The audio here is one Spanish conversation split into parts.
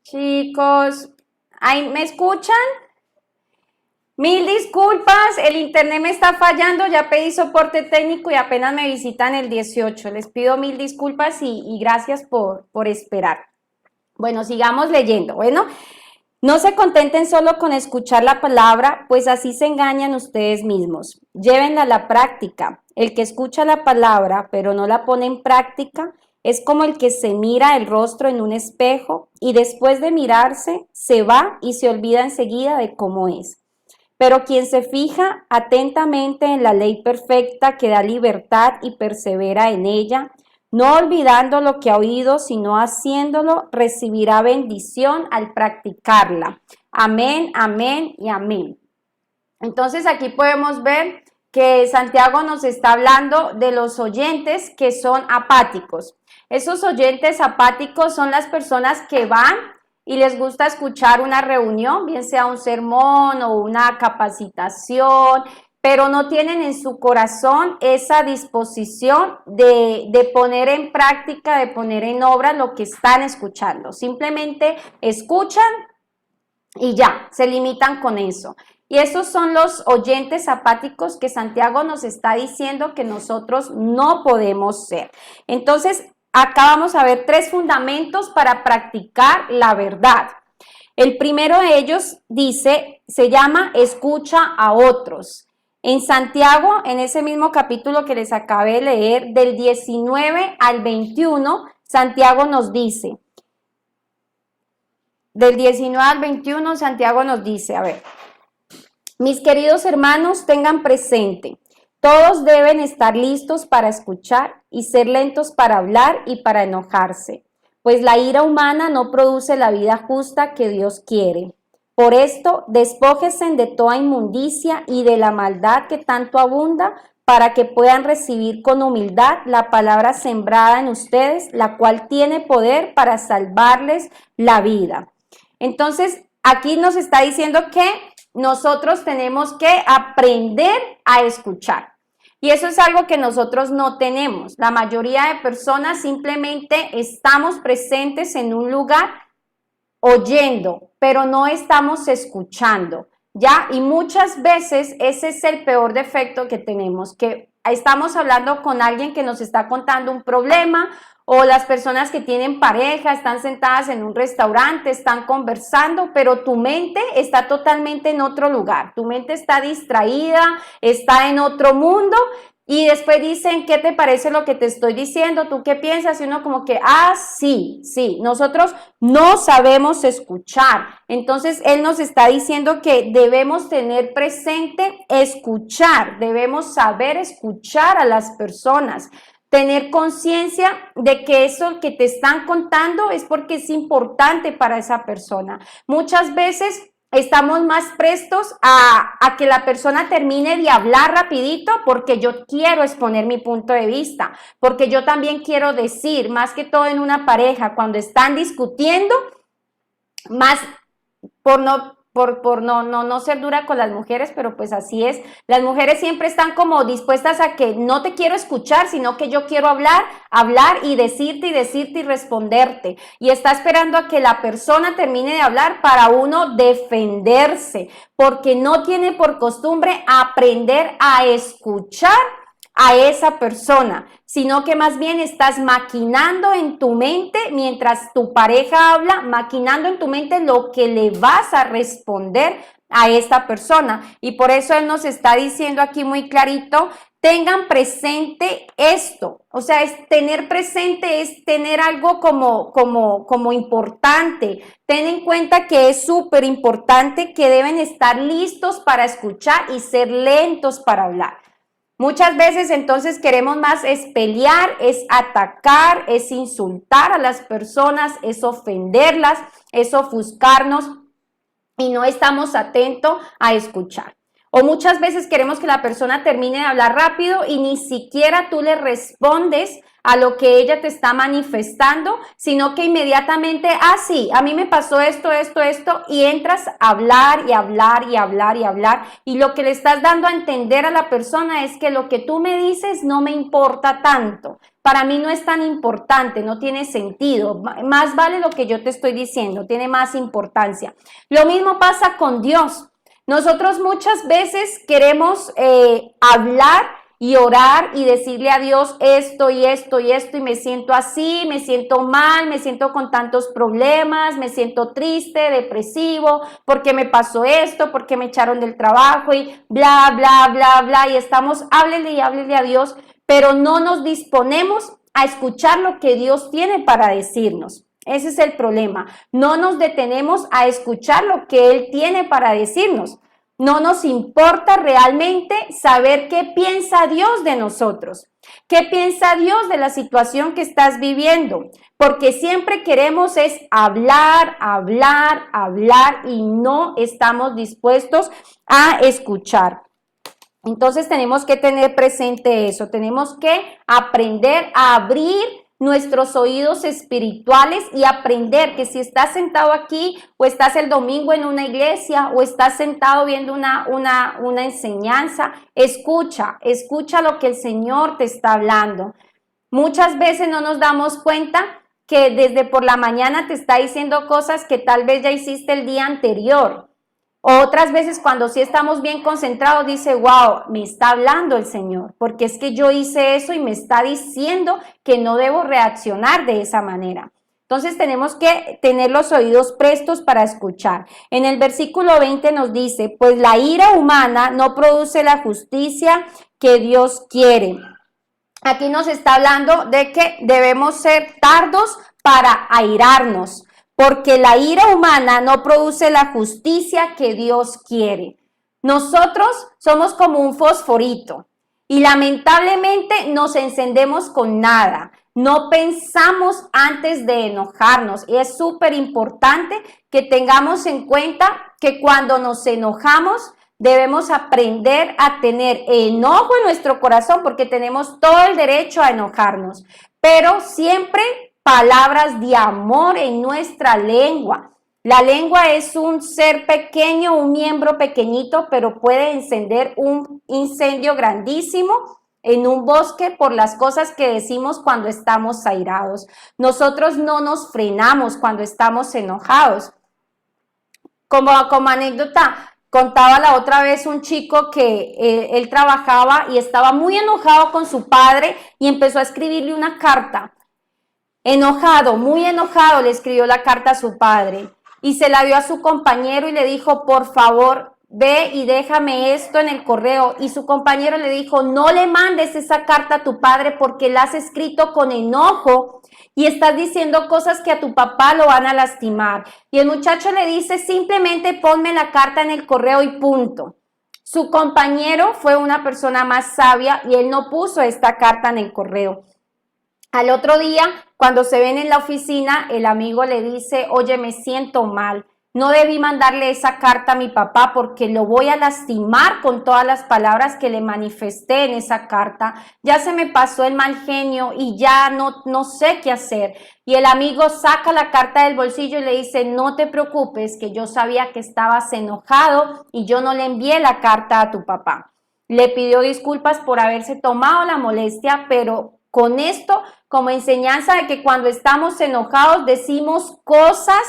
Chicos, ¿ahí me escuchan? Mil disculpas, el internet me está fallando, ya pedí soporte técnico y apenas me visitan el 18. Les pido mil disculpas y gracias por esperar. Bueno, sigamos leyendo. Bueno, no se contenten solo con escuchar la palabra, pues así se engañan ustedes mismos. Llévenla a la práctica. El que escucha la palabra, pero no la pone en práctica, es como el que se mira el rostro en un espejo y después de mirarse se va y se olvida enseguida de cómo es. Pero quien se fija atentamente en la ley perfecta que da libertad y persevera en ella, no olvidando lo que ha oído, sino haciéndolo, recibirá bendición al practicarla. Amén, amén y amén. Entonces aquí podemos ver que Santiago nos está hablando de los oyentes que son apáticos. Esos oyentes apáticos son las personas que van y les gusta escuchar una reunión, bien sea un sermón o una capacitación, pero no tienen en su corazón esa disposición de poner en práctica, de poner en obra lo que están escuchando. Simplemente escuchan y ya, se limitan con eso. Y esos son los oyentes apáticos que Santiago nos está diciendo que nosotros no podemos ser. Entonces, acá vamos a ver 3 fundamentos para practicar la verdad. El primero de ellos dice, se llama escucha a otros. En Santiago, en ese mismo capítulo que les acabé de leer, del 19 al 21, Santiago nos dice, del 19 al 21, Santiago nos dice, a ver, mis queridos hermanos, tengan presente, todos deben estar listos para escuchar y ser lentos para hablar y para enojarse, pues la ira humana no produce la vida justa que Dios quiere. Por esto, despójense de toda inmundicia y de la maldad que tanto abunda, para que puedan recibir con humildad la palabra sembrada en ustedes, la cual tiene poder para salvarles la vida. Entonces, aquí nos está diciendo que nosotros tenemos que aprender a escuchar. Y eso es algo que nosotros no tenemos. La mayoría de personas simplemente estamos presentes en un lugar oyendo, pero no estamos escuchando, ¿ya? Y muchas veces ese es el peor defecto que tenemos, que estamos hablando con alguien que nos está contando un problema, o las personas que tienen pareja están sentadas en un restaurante, están conversando, pero tu mente está totalmente en otro lugar, tu mente está distraída, está en otro mundo. Y después dicen, ¿qué te parece lo que te estoy diciendo? ¿Tú qué piensas? Y uno como que, sí, nosotros no sabemos escuchar. Entonces, él nos está diciendo que debemos tener presente escuchar, debemos saber escuchar a las personas, tener conciencia de que eso que te están contando es porque es importante para esa persona. Muchas veces estamos más prestos a que la persona termine de hablar rapidito porque yo quiero exponer mi punto de vista, porque yo también quiero decir, más que todo en una pareja, cuando están discutiendo, más por no ser dura con las mujeres, pero pues así es. Las mujeres siempre están como dispuestas a que no te quiero escuchar, sino que yo quiero hablar y decirte y responderte. Y está esperando a que la persona termine de hablar para uno defenderse, porque no tiene por costumbre aprender a escuchar a esa persona, sino que más bien estás maquinando en tu mente, mientras tu pareja habla, maquinando en tu mente lo que le vas a responder a esta persona. Y por eso él nos está diciendo aquí muy clarito, tengan presente esto, o sea, es tener presente, es tener algo como importante. Ten en cuenta que es súper importante, que deben estar listos para escuchar y ser lentos para hablar. Muchas veces entonces queremos más es pelear, es atacar, es insultar a las personas, es ofenderlas, es ofuscarnos y no estamos atentos a escuchar. O muchas veces queremos que la persona termine de hablar rápido y ni siquiera tú le respondes a lo que ella te está manifestando, sino que inmediatamente, sí, a mí me pasó esto, y entras a hablar y hablar y hablar y hablar, y lo que le estás dando a entender a la persona es que lo que tú me dices no me importa tanto, para mí no es tan importante, no tiene sentido, más vale lo que yo te estoy diciendo, tiene más importancia. Lo mismo pasa con Dios. Nosotros muchas veces queremos hablar y orar y decirle a Dios esto y esto y esto, y me siento así, me siento mal, me siento con tantos problemas, me siento triste, depresivo, porque me pasó esto, porque me echaron del trabajo y bla, bla, bla, bla, y estamos, háblele y háblele a Dios, pero no nos disponemos a escuchar lo que Dios tiene para decirnos. Ese es el problema. No nos detenemos a escuchar lo que Él tiene para decirnos. No nos importa realmente saber qué piensa Dios de nosotros, qué piensa Dios de la situación que estás viviendo, porque siempre queremos es hablar, hablar, hablar y no estamos dispuestos a escuchar. Entonces tenemos que tener presente eso, tenemos que aprender a abrir nuestros oídos espirituales y aprender que si estás sentado aquí o estás el domingo en una iglesia o estás sentado viendo una enseñanza, escucha lo que el Señor te está hablando. Muchas veces no nos damos cuenta que desde por la mañana te está diciendo cosas que tal vez ya hiciste el día anterior. Otras veces cuando sí estamos bien concentrados dice, wow, me está hablando el Señor, porque es que yo hice eso y me está diciendo que no debo reaccionar de esa manera. Entonces tenemos que tener los oídos prestos para escuchar. En el versículo 20 nos dice, pues la ira humana no produce la justicia que Dios quiere. Aquí nos está hablando de que debemos ser tardos para airarnos, porque la ira humana no produce la justicia que Dios quiere. Nosotros somos como un fosforito y lamentablemente nos encendemos con nada. No pensamos antes de enojarnos y es súper importante que tengamos en cuenta que cuando nos enojamos debemos aprender a tener enojo en nuestro corazón porque tenemos todo el derecho a enojarnos, pero siempre palabras de amor en nuestra lengua. La lengua es un ser pequeño, un miembro pequeñito, pero puede encender un incendio grandísimo en un bosque por las cosas que decimos cuando estamos airados. Nosotros no nos frenamos cuando estamos enojados. Como anécdota, contaba la otra vez un chico que él trabajaba y estaba muy enojado con su padre y empezó a escribirle una carta. Enojado, muy enojado, le escribió la carta a su padre y se la dio a su compañero y le dijo, por favor, ve y déjame esto en el correo. Y su compañero le dijo, no le mandes esa carta a tu padre porque la has escrito con enojo y estás diciendo cosas que a tu papá lo van a lastimar. Y el muchacho le dice, simplemente ponme la carta en el correo y punto. Su compañero fue una persona más sabia y él no puso esta carta en el correo. Al otro día, cuando se ven en la oficina, el amigo le dice, oye, me siento mal, no debí mandarle esa carta a mi papá porque lo voy a lastimar con todas las palabras que le manifesté en esa carta, ya se me pasó el mal genio y ya no sé qué hacer. Y el amigo saca la carta del bolsillo y le dice, no te preocupes, que yo sabía que estabas enojado y yo no le envié la carta a tu papá. Le pidió disculpas por haberse tomado la molestia, pero con esto como enseñanza de que cuando estamos enojados decimos cosas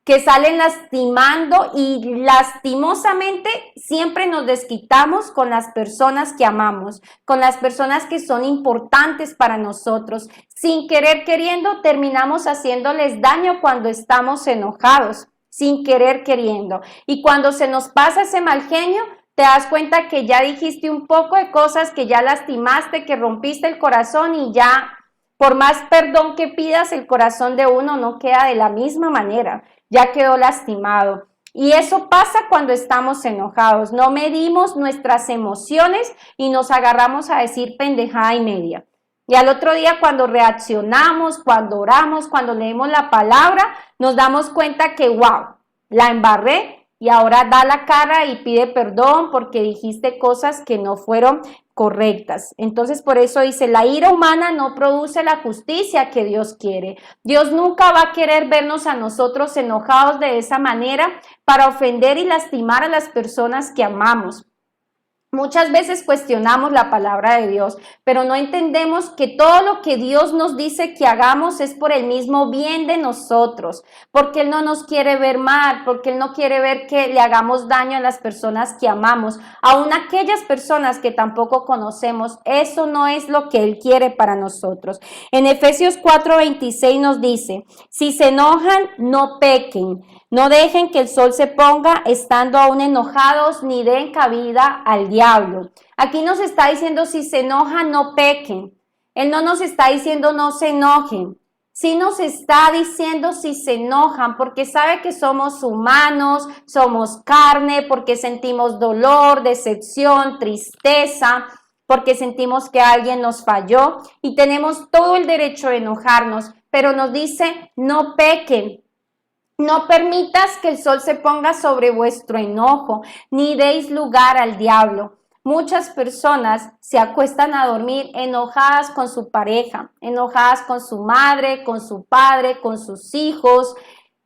que salen lastimando y lastimosamente siempre nos desquitamos con las personas que amamos, con las personas que son importantes para nosotros. Sin querer queriendo terminamos haciéndoles daño cuando estamos enojados, sin querer queriendo. Y cuando se nos pasa ese mal genio, te das cuenta que ya dijiste un poco de cosas, que ya lastimaste, que rompiste el corazón y ya, por más perdón que pidas, el corazón de uno no queda de la misma manera, ya quedó lastimado. Y eso pasa cuando estamos enojados, no medimos nuestras emociones y nos agarramos a decir pendejada y media. Y al otro día cuando reaccionamos, cuando oramos, cuando leemos la palabra, nos damos cuenta que wow, la embarré y ahora da la cara y pide perdón porque dijiste cosas que no fueron correctas. Entonces, por eso dice, la ira humana no produce la justicia que Dios quiere. Dios nunca va a querer vernos a nosotros enojados de esa manera para ofender y lastimar a las personas que amamos. Muchas veces cuestionamos la palabra de Dios, pero no entendemos que todo lo que Dios nos dice que hagamos es por el mismo bien de nosotros, porque Él no nos quiere ver mal, porque Él no quiere ver que le hagamos daño a las personas que amamos, aun aquellas personas que tampoco conocemos. Eso no es lo que Él quiere para nosotros. En Efesios 4:26 nos dice, si se enojan, no pequen. No dejen que el sol se ponga estando aún enojados, ni den cabida al diablo. Aquí nos está diciendo, si se enojan, no pequen. Él no nos está diciendo, no se enojen. Sí nos está diciendo si se enojan, porque sabe que somos humanos, somos carne, porque sentimos dolor, decepción, tristeza, porque sentimos que alguien nos falló y tenemos todo el derecho de enojarnos, pero nos dice, no pequen. No permitas que el sol se ponga sobre vuestro enojo, ni deis lugar al diablo. Muchas personas se acuestan a dormir enojadas con su pareja, enojadas con su madre, con su padre, con sus hijos,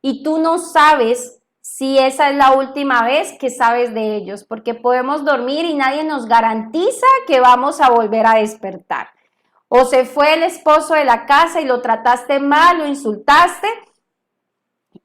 y tú no sabes si esa es la última vez que sabes de ellos, porque podemos dormir y nadie nos garantiza que vamos a volver a despertar. O se fue el esposo de la casa y lo trataste mal, lo insultaste,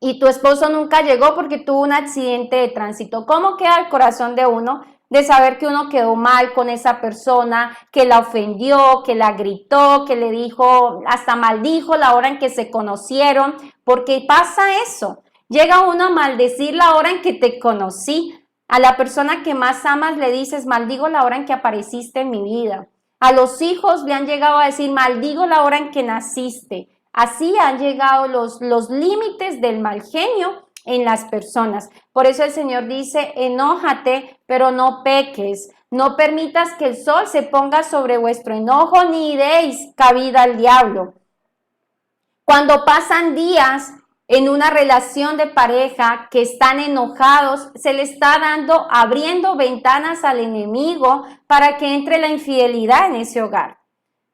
y tu esposo nunca llegó porque tuvo un accidente de tránsito. ¿Cómo queda el corazón de uno de saber que uno quedó mal con esa persona, que la ofendió, que la gritó, que le dijo, hasta maldijo la hora en que se conocieron? Porque pasa eso. Llega uno a maldecir la hora en que te conocí. A la persona que más amas le dices, maldigo la hora en que apareciste en mi vida. A los hijos le han llegado a decir, maldigo la hora en que naciste. Así han llegado los límites del mal genio en las personas. Por eso el Señor dice, enójate, pero no peques. No permitas que el sol se ponga sobre vuestro enojo, ni deis cabida al diablo. Cuando pasan días en una relación de pareja que están enojados, se le está abriendo ventanas al enemigo para que entre la infidelidad en ese hogar.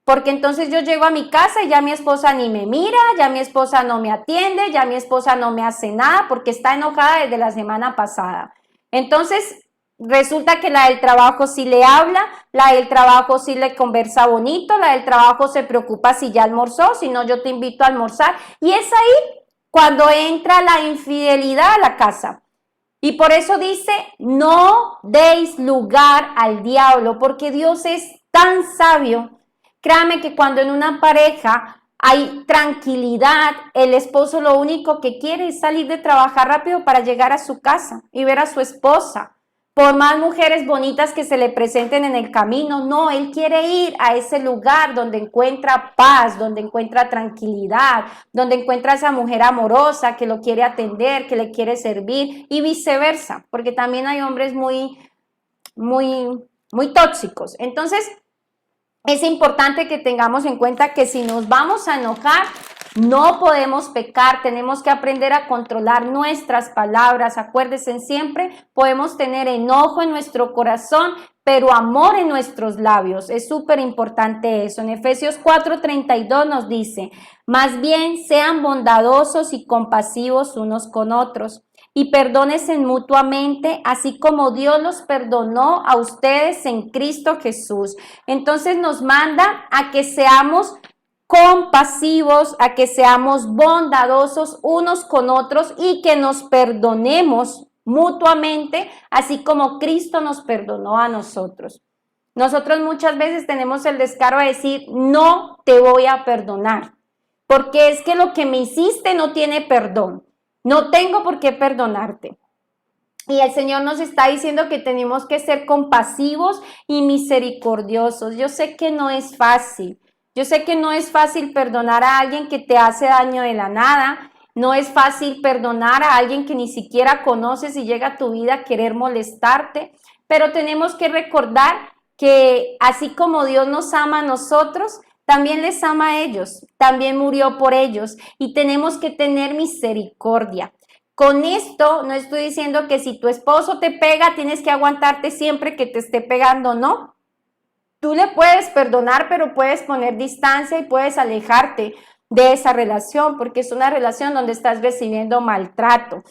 Porque entonces yo llego a mi casa y ya mi esposa ni me mira, ya mi esposa no me atiende, ya mi esposa no me hace nada porque está enojada desde la semana pasada. Entonces resulta que la del trabajo sí le habla, la del trabajo sí le conversa bonito, la del trabajo se preocupa si ya almorzó, si no yo te invito a almorzar. Y es ahí cuando entra la infidelidad a la casa. Y por eso dice, no deis lugar al diablo, porque Dios es tan sabio. Créame que cuando en una pareja hay tranquilidad, el esposo lo único que quiere es salir de trabajar rápido para llegar a su casa y ver a su esposa. Por más mujeres bonitas que se le presenten en el camino, no, él quiere ir a ese lugar donde encuentra paz, donde encuentra tranquilidad, donde encuentra a esa mujer amorosa que lo quiere atender, que le quiere servir y viceversa, porque también hay hombres muy tóxicos. Entonces, es importante que tengamos en cuenta que si nos vamos a enojar, no podemos pecar, tenemos que aprender a controlar nuestras palabras. Acuérdense siempre, podemos tener enojo en nuestro corazón, pero amor en nuestros labios. Es súper importante eso. En Efesios 4:32 nos dice, más bien sean bondadosos y compasivos unos con otros y perdónense mutuamente, así como Dios los perdonó a ustedes en Cristo Jesús. Entonces nos manda a que seamos compasivos, a que seamos bondadosos unos con otros y que nos perdonemos mutuamente, así como Cristo nos perdonó a nosotros. Nosotros muchas veces tenemos el descaro de decir, no te voy a perdonar, porque es que lo que me hiciste no tiene perdón. No tengo por qué perdonarte. Y el Señor nos está diciendo que tenemos que ser compasivos y misericordiosos. Yo sé que no es fácil. Yo sé que no es fácil perdonar a alguien que te hace daño de la nada. No es fácil perdonar a alguien que ni siquiera conoces y llega a tu vida a querer molestarte. Pero tenemos que recordar que así como Dios nos ama a nosotros, también les ama a ellos, también murió por ellos y tenemos que tener misericordia. Con esto no estoy diciendo que si tu esposo te pega, tienes que aguantarte siempre que te esté pegando, no. Tú le puedes perdonar, pero puedes poner distancia y puedes alejarte de esa relación, porque es una relación donde estás recibiendo maltrato.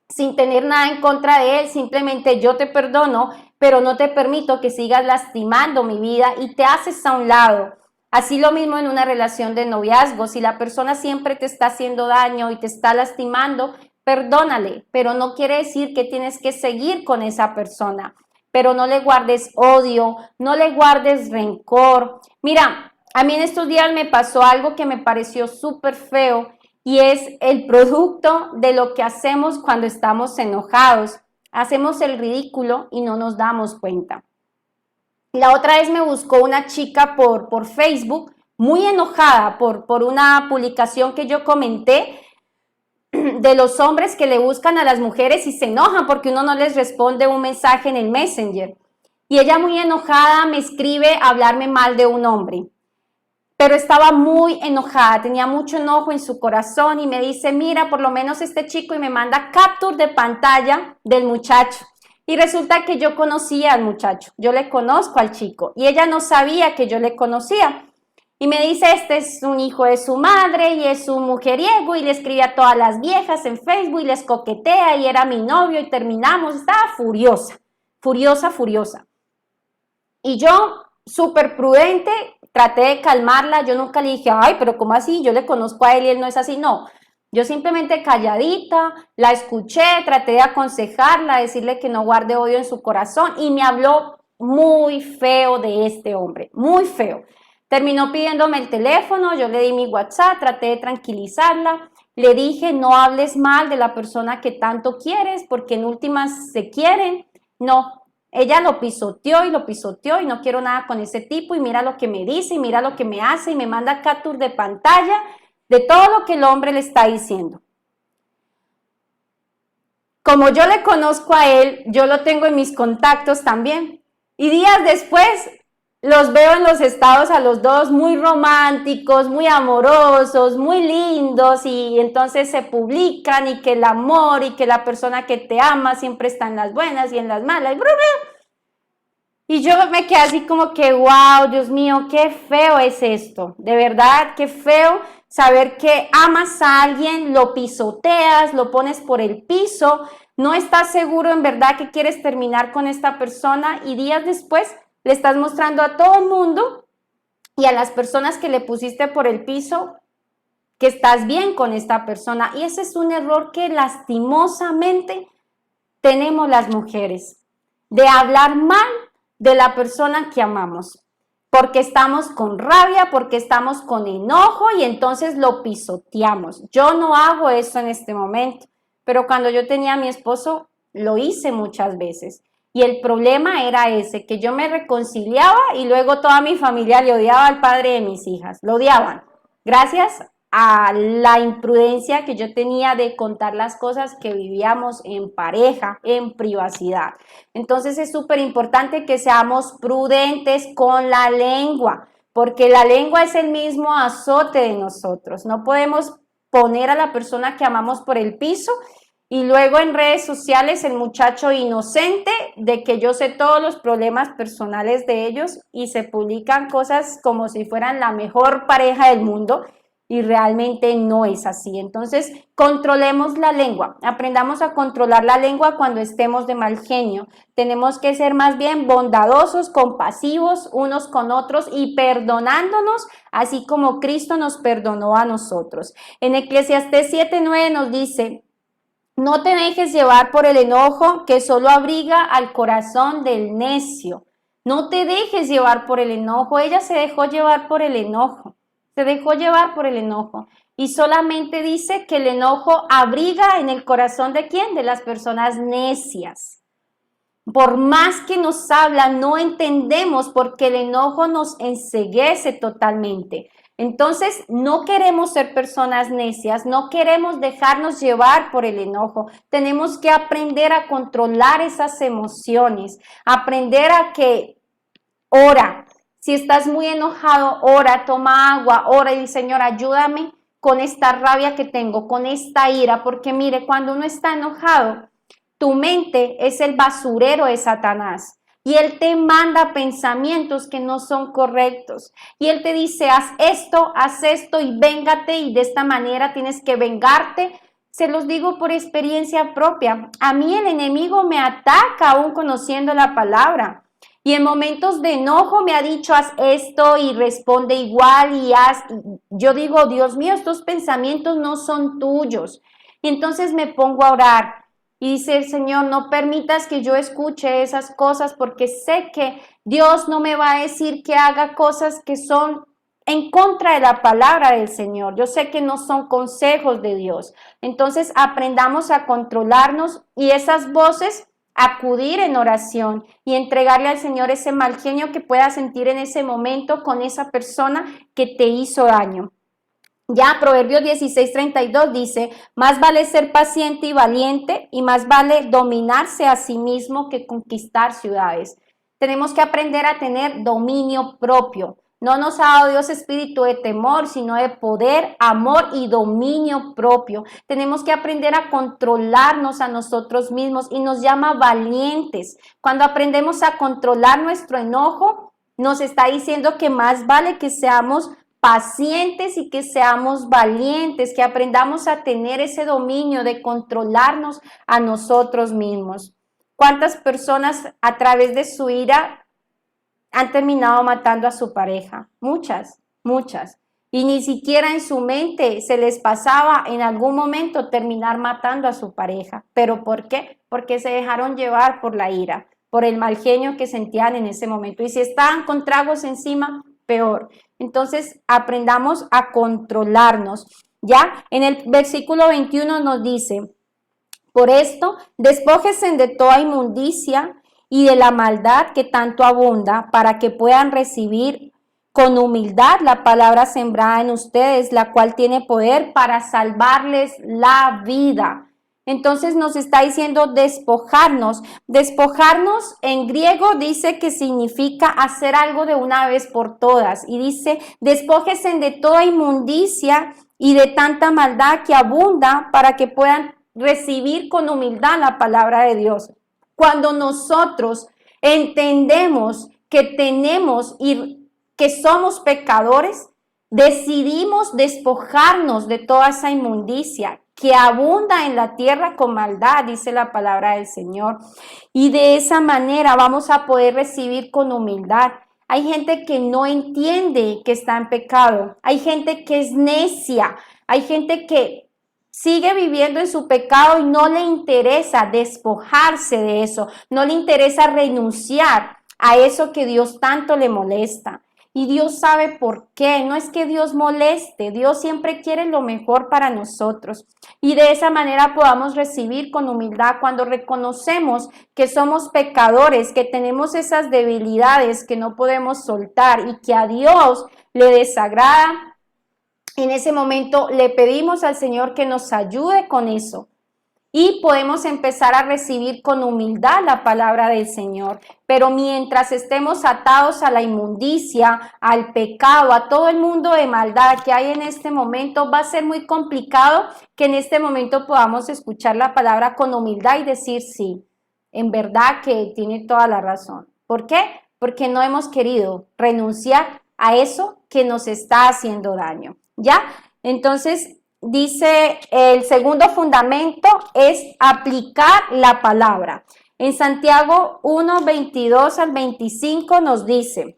Sin tener nada en contra de él, simplemente yo te perdono, pero no te permito que sigas lastimando mi vida y te haces a un lado. Así lo mismo en una relación de noviazgo, si la persona siempre te está haciendo daño y te está lastimando, perdónale, pero no quiere decir que tienes que seguir con esa persona, pero no le guardes odio, no le guardes rencor. Mira, a mí en estos días me pasó algo que me pareció súper feo y es el producto de lo que hacemos cuando estamos enojados. Hacemos el ridículo y no nos damos cuenta. La otra vez me buscó una chica por Facebook muy enojada por una publicación que yo comenté de los hombres que le buscan a las mujeres y se enojan porque uno no les responde un mensaje en el Messenger. Y ella muy enojada me escribe a hablarme mal de un hombre. Pero estaba muy enojada, tenía mucho enojo en su corazón y me dice, mira, por lo menos este chico, y me manda capture de pantalla del muchacho. Y resulta que yo conocía al muchacho, yo le conozco al chico y ella no sabía que yo le conocía. Y me dice, este es un hijo de su madre y es un mujeriego y le escribe a todas las viejas en Facebook y les coquetea y era mi novio y terminamos. Estaba furiosa, furiosa, furiosa. Y yo, súper prudente, traté de calmarla. Yo nunca le dije, ay, pero ¿cómo así? Yo le conozco a él y él no es así. No, yo simplemente calladita, la escuché, traté de aconsejarla, decirle que no guarde odio en su corazón y me habló muy feo de este hombre, muy feo. Terminó pidiéndome el teléfono, yo le di mi WhatsApp, traté de tranquilizarla, le dije no hables mal de la persona que tanto quieres porque en últimas se quieren. No, ella lo pisoteó y no quiero nada con ese tipo y mira lo que me dice y mira lo que me hace y me manda capture de pantalla de todo lo que el hombre le está diciendo. Como yo le conozco a él, yo lo tengo en mis contactos también. Y días después los veo en los estados a los dos muy románticos, muy amorosos, muy lindos y entonces se publican y que el amor y que la persona que te ama siempre está en las buenas y en las malas. Y yo me quedé así como que, wow, Dios mío, qué feo es esto. De verdad, qué feo saber que amas a alguien, lo pisoteas, lo pones por el piso, no estás seguro en verdad que quieres terminar con esta persona y días después le estás mostrando a todo el mundo y a las personas que le pusiste por el piso que estás bien con esta persona. Y ese es un error que lastimosamente tenemos las mujeres, de hablar mal de la persona que amamos, porque estamos con rabia, porque estamos con enojo y entonces lo pisoteamos. Yo no hago eso en este momento, pero cuando yo tenía a mi esposo lo hice muchas veces. Y el problema era ese, que yo me reconciliaba y luego toda mi familia le odiaba al padre de mis hijas, lo odiaban. Gracias a la imprudencia que yo tenía de contar las cosas que vivíamos en pareja, en privacidad. Entonces es súper importante que seamos prudentes con la lengua, porque la lengua es el mismo azote de nosotros. No podemos poner a la persona que amamos por el piso y luego en redes sociales el muchacho inocente de que yo sé todos los problemas personales de ellos y se publican cosas como si fueran la mejor pareja del mundo y realmente no es así. Entonces, controlemos la lengua, aprendamos a controlar la lengua cuando estemos de mal genio. Tenemos que ser más bien bondadosos, compasivos unos con otros y perdonándonos, así como Cristo nos perdonó a nosotros. En Eclesiastés 7:9 nos dice: no te dejes llevar por el enojo que solo abriga al corazón del necio. No te dejes llevar por el enojo. Ella se dejó llevar por el enojo. Se dejó llevar por el enojo. Y solamente dice que el enojo abriga en el corazón ¿de quién? De las personas necias. Por más que nos hablan, no entendemos porque el enojo nos enceguece totalmente. Entonces, no queremos ser personas necias, no queremos dejarnos llevar por el enojo. Tenemos que aprender a controlar esas emociones, aprender a que ora. Si estás muy enojado, ora, toma agua, ora y di, Señor, ayúdame con esta rabia que tengo, con esta ira? Porque mire, cuando uno está enojado, tu mente es el basurero de Satanás y él te manda pensamientos que no son correctos y él te dice, haz esto y véngate, y de esta manera tienes que vengarte. Se los digo por experiencia propia. A mí el enemigo me ataca aún conociendo la palabra. Y en momentos de enojo me ha dicho, haz esto y responde igual y haz. Yo digo, Dios mío, estos pensamientos no son tuyos. Y entonces me pongo a orar y dice el Señor, no permitas que yo escuche esas cosas porque sé que Dios no me va a decir que haga cosas que son en contra de la palabra del Señor. Yo sé que no son consejos de Dios. Entonces aprendamos a controlarnos y esas voces, acudir en oración y entregarle al Señor ese mal genio que pueda sentir en ese momento con esa persona que te hizo daño. Ya Proverbios 16:32 dice, más vale ser paciente y valiente y más vale dominarse a sí mismo que conquistar ciudades. Tenemos que aprender a tener dominio propio. No nos ha dado Dios espíritu de temor, sino de poder, amor y dominio propio. Tenemos que aprender a controlarnos a nosotros mismos y nos llama valientes. Cuando aprendemos a controlar nuestro enojo, nos está diciendo que más vale que seamos pacientes y que seamos valientes, que aprendamos a tener ese dominio de controlarnos a nosotros mismos. ¿Cuántas personas a través de su ira han terminado matando a su pareja? Muchas, muchas. Y ni siquiera en su mente se les pasaba en algún momento terminar matando a su pareja. ¿Pero por qué? Porque se dejaron llevar por la ira, por el mal genio que sentían en ese momento. Y si estaban con tragos encima, peor. Entonces aprendamos a controlarnos. Ya en el versículo 21 nos dice, por esto despójense de toda inmundicia y de la maldad que tanto abunda, para que puedan recibir con humildad la palabra sembrada en ustedes, la cual tiene poder para salvarles la vida. Entonces nos está diciendo despojarnos. Despojarnos en griego dice que significa hacer algo de una vez por todas. Y dice, despójense de toda inmundicia y de tanta maldad que abunda, para que puedan recibir con humildad la palabra de Dios. Cuando nosotros entendemos que tenemos y que somos pecadores, decidimos despojarnos de toda esa inmundicia que abunda en la tierra con maldad, dice la palabra del Señor. Y de esa manera vamos a poder recibir con humildad. Hay gente que no entiende que está en pecado. Hay gente que es necia. Hay gente que sigue viviendo en su pecado y no le interesa despojarse de eso. No le interesa renunciar a eso que Dios tanto le molesta. Y Dios sabe por qué. No es que Dios moleste, Dios siempre quiere lo mejor para nosotros. Y de esa manera podamos recibir con humildad cuando reconocemos que somos pecadores, que tenemos esas debilidades que no podemos soltar y que a Dios le desagrada. En ese momento le pedimos al Señor que nos ayude con eso. Y podemos empezar a recibir con humildad la palabra del Señor. Pero mientras estemos atados a la inmundicia, al pecado, a todo el mundo de maldad que hay en este momento, va a ser muy complicado que en este momento podamos escuchar la palabra con humildad y decir sí, en verdad que tiene toda la razón. ¿Por qué? Porque no hemos querido renunciar a eso que nos está haciendo daño. ¿Ya? Entonces, dice, el segundo fundamento es aplicar la palabra. En Santiago 1, 22 al 25 nos dice,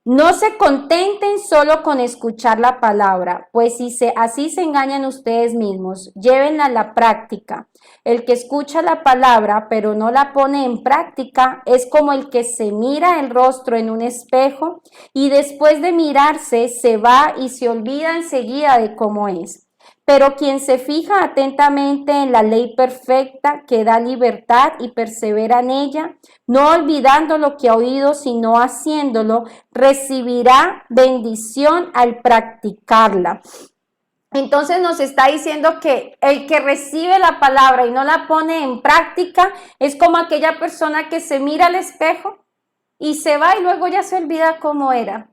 no se contenten solo con escuchar la palabra, pues así se engañan ustedes mismos, llévenla a la práctica. El que escucha la palabra pero no la pone en práctica es como el que se mira el rostro en un espejo y después de mirarse se va y se olvida enseguida de cómo es. Pero quien se fija atentamente en la ley perfecta que da libertad y persevera en ella, no olvidando lo que ha oído, sino haciéndolo, recibirá bendición al practicarla. Entonces nos está diciendo que el que recibe la palabra y no la pone en práctica es como aquella persona que se mira al espejo y se va y luego ya se olvida cómo era.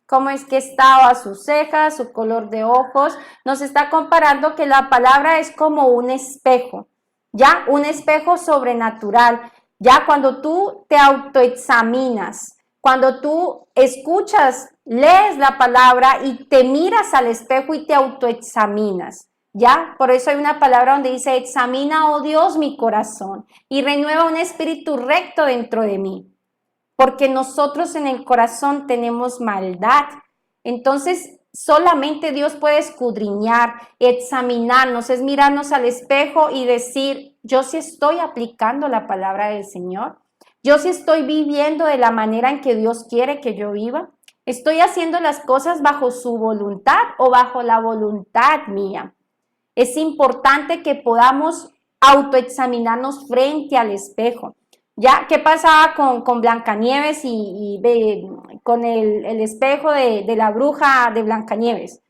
cómo es que estaba sus cejas, su color de ojos. Nos está comparando que la palabra es como un espejo, ya, un espejo sobrenatural. Ya cuando tú te autoexaminas, cuando tú escuchas, lees la palabra y te miras al espejo y te autoexaminas. ¿Ya? Por eso hay una palabra donde dice, examina, oh Dios, mi corazón y renueva un espíritu recto dentro de mí. Porque nosotros en el corazón tenemos maldad. Entonces, solamente Dios puede escudriñar, examinarnos, es mirarnos al espejo y decir, yo sí estoy aplicando la palabra del Señor. Yo sí estoy viviendo de la manera en que Dios quiere que yo viva. Estoy haciendo las cosas bajo su voluntad o bajo la voluntad mía. Es importante que podamos autoexaminarnos frente al espejo. ¿Ya? ¿Qué pasaba con Blancanieves y con el espejo de la bruja de Blancanieves?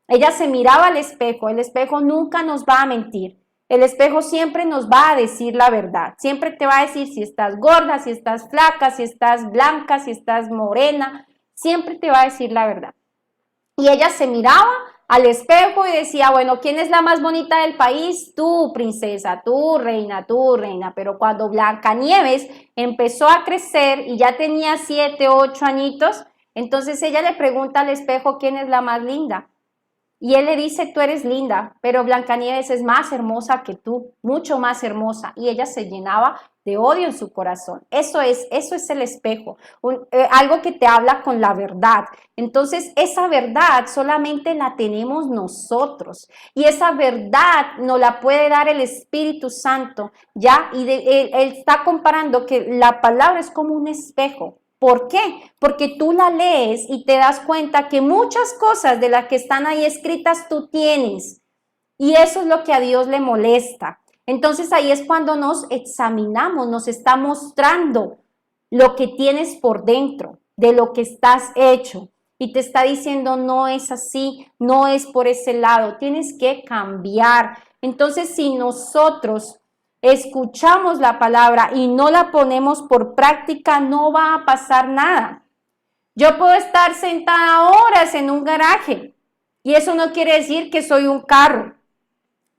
Ella se miraba al espejo, el espejo nunca nos va a mentir. El espejo siempre nos va a decir la verdad. Siempre te va a decir si estás gorda, si estás flaca, si estás blanca, si estás morena. Siempre te va a decir la verdad. Y ella se miraba al espejo y decía, bueno, ¿quién es la más bonita del país? Tú, princesa, tú, reina, tú, reina. Pero cuando Blancanieves empezó a crecer y ya tenía 7, 8 añitos, entonces ella le pregunta al espejo quién es la más linda. Y él le dice, tú eres linda, pero Blancanieves es más hermosa que tú, mucho más hermosa. Y ella se llenaba de odio en su corazón. Eso es el espejo, algo que te habla con la verdad. Entonces, esa verdad solamente la tenemos nosotros. Y esa verdad nos la puede dar el Espíritu Santo, ¿ya? Y él está comparando que la palabra es como un espejo. ¿Por qué? Porque tú la lees y te das cuenta que muchas cosas de las que están ahí escritas tú tienes. Y eso es lo que a Dios le molesta. Entonces ahí es cuando nos examinamos, nos está mostrando lo que tienes por dentro, de lo que estás hecho. Y te está diciendo, no es así, no es por ese lado, tienes que cambiar. Entonces si nosotros escuchamos la palabra y no la ponemos por práctica, no va a pasar nada. Yo puedo estar sentada horas en un garaje y eso no quiere decir que soy un carro.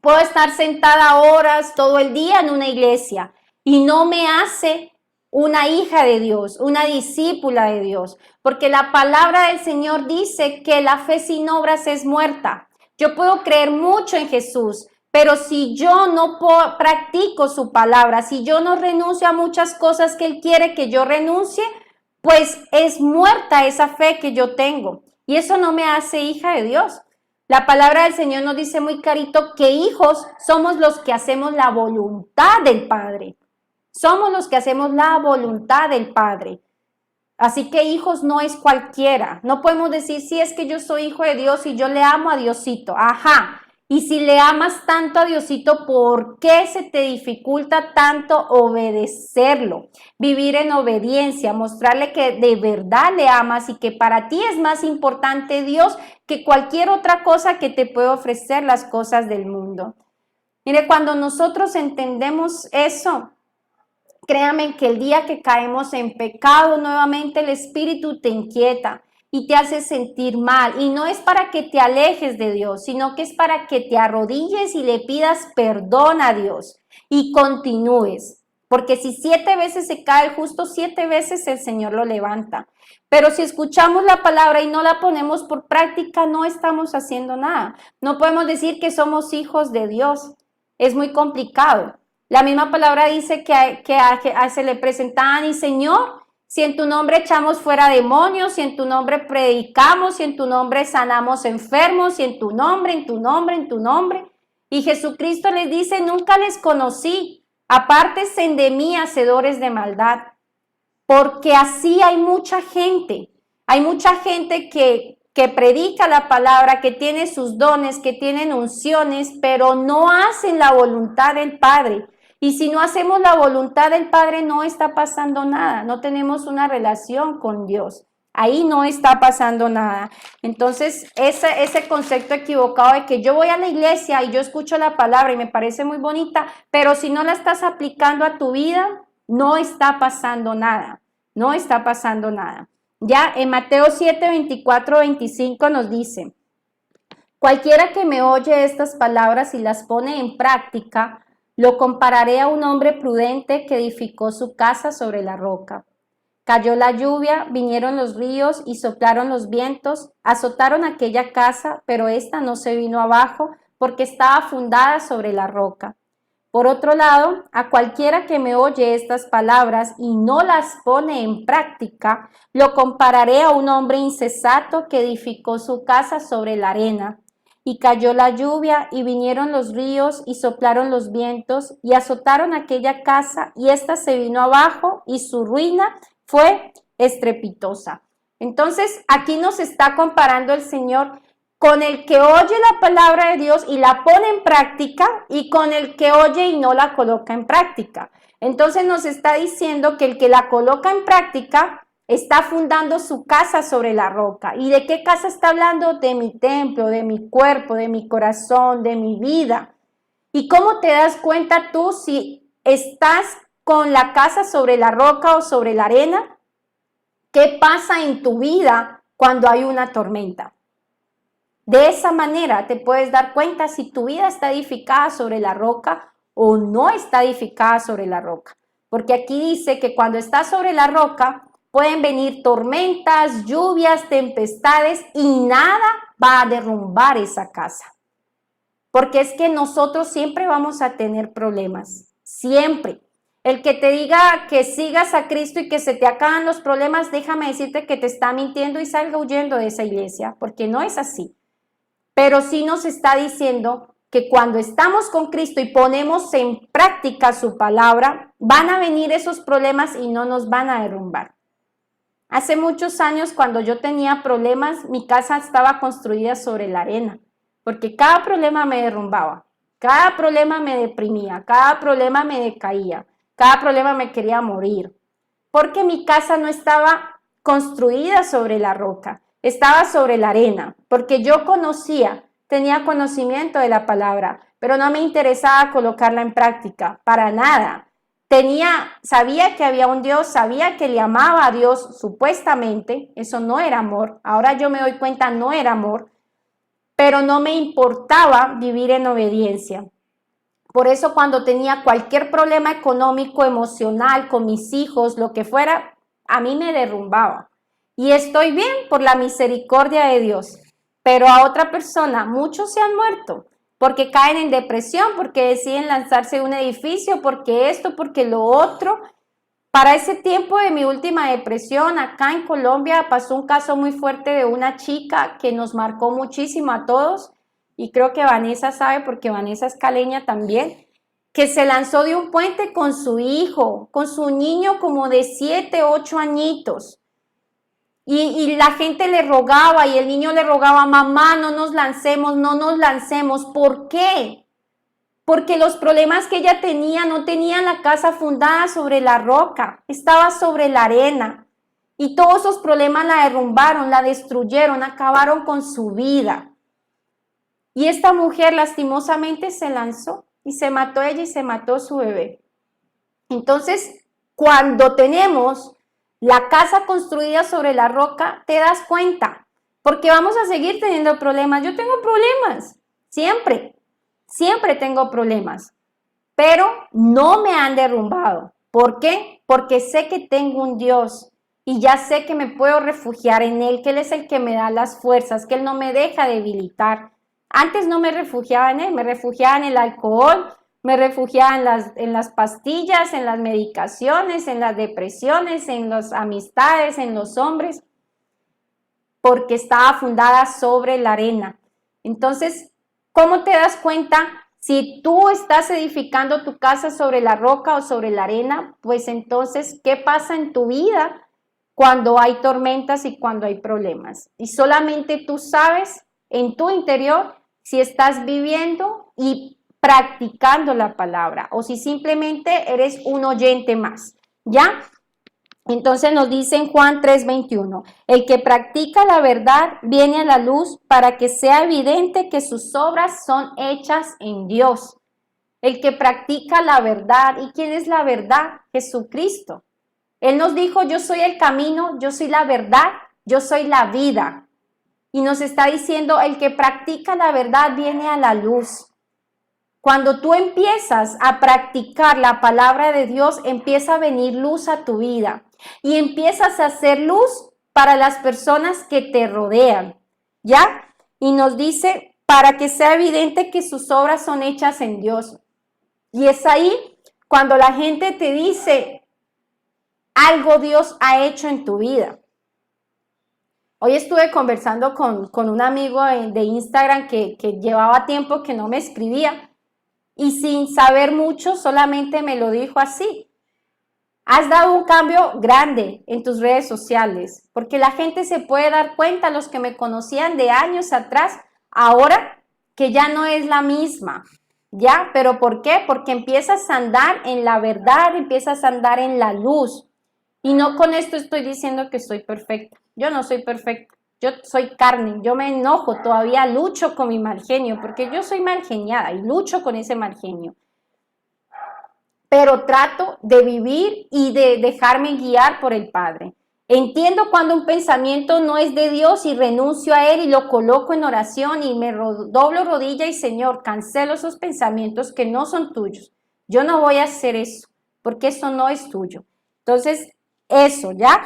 Puedo estar sentada horas todo el día en una iglesia y no me hace una hija de Dios, una discípula de Dios, porque la palabra del Señor dice que la fe sin obras es muerta. Yo puedo creer mucho en Jesús, pero si yo no practico su palabra, si yo no renuncio a muchas cosas que Él quiere que yo renuncie, pues es muerta esa fe que yo tengo. Y eso no me hace hija de Dios. La palabra del Señor nos dice muy clarito que hijos somos los que hacemos la voluntad del Padre. Somos los que hacemos la voluntad del Padre. Así que hijos no es cualquiera. No podemos decir, sí, es que yo soy hijo de Dios y yo le amo a Diosito. Ajá. Y si le amas tanto a Diosito, ¿por qué se te dificulta tanto obedecerlo? Vivir en obediencia, mostrarle que de verdad le amas y que para ti es más importante Dios que cualquier otra cosa que te puede ofrecer las cosas del mundo. Mire, cuando nosotros entendemos eso, créame que el día que caemos en pecado nuevamente el Espíritu te inquieta y te hace sentir mal. Y no es para que te alejes de Dios, sino que es para que te arrodilles y le pidas perdón a Dios y continúes. Porque si 7 veces se cae el justo, 7 veces el Señor lo levanta. Pero si escuchamos la palabra y no la ponemos por práctica, no estamos haciendo nada. No podemos decir que somos hijos de Dios. Es muy complicado. La misma palabra dice que se le presentaban y Señor, si en tu nombre echamos fuera demonios, si en tu nombre predicamos, si en tu nombre sanamos enfermos, si en tu nombre, en tu nombre, en tu nombre. Y Jesucristo les dice, nunca les conocí, apártense de mí, hacedores de maldad. Porque así hay mucha gente que predica la palabra, que tiene sus dones, que tienen unciones, pero no hacen la voluntad del Padre. Y si no hacemos la voluntad del Padre, no está pasando nada, no tenemos una relación con Dios. Ahí no está pasando nada. Entonces, ese concepto equivocado de que yo voy a la iglesia y yo escucho la palabra y me parece muy bonita, pero si no la estás aplicando a tu vida, no está pasando nada. No está pasando nada. Ya en Mateo 7, 24, 25 nos dice, cualquiera que me oye estas palabras y las pone en práctica, lo compararé a un hombre prudente que edificó su casa sobre la roca. Cayó la lluvia, vinieron los ríos y soplaron los vientos, azotaron aquella casa, pero ésta no se vino abajo porque estaba fundada sobre la roca. Por otro lado, a cualquiera que me oye estas palabras y no las pone en práctica, lo compararé a un hombre insensato que edificó su casa sobre la arena. Y cayó la lluvia, y vinieron los ríos, y soplaron los vientos, y azotaron aquella casa, y ésta se vino abajo, y su ruina fue estrepitosa. Entonces, aquí nos está comparando el Señor con el que oye la palabra de Dios y la pone en práctica, y con el que oye y no la coloca en práctica. Entonces nos está diciendo que el que la coloca en práctica está fundando su casa sobre la roca. ¿Y de qué casa está hablando? De mi templo, de mi cuerpo, de mi corazón, de mi vida. ¿Y cómo te das cuenta tú si estás con la casa sobre la roca o sobre la arena? ¿Qué pasa en tu vida cuando hay una tormenta? De esa manera te puedes dar cuenta si tu vida está edificada sobre la roca o no está edificada sobre la roca. Porque aquí dice que cuando estás sobre la roca pueden venir tormentas, lluvias, tempestades y nada va a derrumbar esa casa. Porque es que nosotros siempre vamos a tener problemas, siempre. El que te diga que sigas a Cristo y que se te acaban los problemas, déjame decirte que te está mintiendo y salga huyendo de esa iglesia, porque no es así. Pero sí nos está diciendo que cuando estamos con Cristo y ponemos en práctica su palabra, van a venir esos problemas y no nos van a derrumbar. Hace muchos años, cuando yo tenía problemas, mi casa estaba construida sobre la arena, porque cada problema me derrumbaba, cada problema me deprimía, cada problema me decaía, cada problema me quería morir, porque mi casa no estaba construida sobre la roca, estaba sobre la arena, porque yo tenía conocimiento de la palabra, pero no me interesaba colocarla en práctica, para nada. Sabía que había un Dios, sabía que le amaba a Dios supuestamente, eso no era amor, ahora yo me doy cuenta no era amor, pero no me importaba vivir en obediencia. Por eso cuando tenía cualquier problema económico, emocional, con mis hijos, lo que fuera, a mí me derrumbaba. Y estoy bien por la misericordia de Dios, pero a otra persona, muchos se han muerto porque caen en depresión, porque deciden lanzarse de un edificio, porque esto, porque lo otro. Para ese tiempo de mi última depresión, acá en Colombia pasó un caso muy fuerte de una chica que nos marcó muchísimo a todos, y creo que Vanessa sabe porque Vanessa es caleña también, que se lanzó de un puente con su hijo, con su niño como de 7, 8 añitos. Y la gente le rogaba y el niño le rogaba, mamá, no nos lancemos, no nos lancemos. ¿Por qué? Porque los problemas que ella tenía no tenían la casa fundada sobre la roca, estaba sobre la arena. Y todos esos problemas la derrumbaron, la destruyeron, acabaron con su vida. Y esta mujer lastimosamente se lanzó y se mató ella y se mató su bebé. Entonces, cuando tenemos la casa construida sobre la roca, te das cuenta, porque vamos a seguir teniendo problemas. Yo tengo problemas, siempre tengo problemas, pero no me han derrumbado. ¿Por qué? Porque sé que tengo un Dios y ya sé que me puedo refugiar en Él, que Él es el que me da las fuerzas, que Él no me deja debilitar. Antes no me refugiaba en Él, me refugiaba en el alcohol, me refugiaba en las pastillas, en las medicaciones, en las depresiones, en las amistades, en los hombres, porque estaba fundada sobre la arena. Entonces, ¿cómo te das cuenta si tú estás edificando tu casa sobre la roca o sobre la arena? Pues entonces, ¿qué pasa en tu vida cuando hay tormentas y cuando hay problemas? Y solamente tú sabes en tu interior si estás viviendo y practicando la palabra o si simplemente eres un oyente más, ¿ya? Entonces nos dice en Juan 3:21, el que practica la verdad viene a la luz para que sea evidente que sus obras son hechas en Dios. El que practica la verdad, ¿y quién es la verdad? Jesucristo. Él nos dijo, yo soy el camino, yo soy la verdad, yo soy la vida. Y nos está diciendo, el que practica la verdad viene a la luz. Cuando tú empiezas a practicar la palabra de Dios, empieza a venir luz a tu vida y empiezas a hacer luz para las personas que te rodean, ¿ya? Y nos dice, para que sea evidente que sus obras son hechas en Dios. Y es ahí cuando la gente te dice, algo Dios ha hecho en tu vida. Hoy estuve conversando con un amigo de Instagram que llevaba tiempo que no me escribía y sin saber mucho solamente me lo dijo así. Has dado un cambio grande en tus redes sociales porque la gente se puede dar cuenta, los que me conocían de años atrás, ahora que ya no es la misma. ¿Ya? ¿Pero por qué? Porque empiezas a andar en la verdad, empiezas a andar en la luz. Y no con esto estoy diciendo que soy perfecta. Yo no soy perfecta. Yo soy carne. Yo me enojo. Todavía lucho con mi mal genio porque yo soy mal geniada y lucho con ese mal genio. Pero trato de vivir y de dejarme guiar por el Padre. Entiendo cuando un pensamiento no es de Dios y renuncio a él y lo coloco en oración y me doblo rodilla y Señor, cancelo esos pensamientos que no son tuyos. Yo no voy a hacer eso porque eso no es tuyo. Entonces, eso, ¿ya?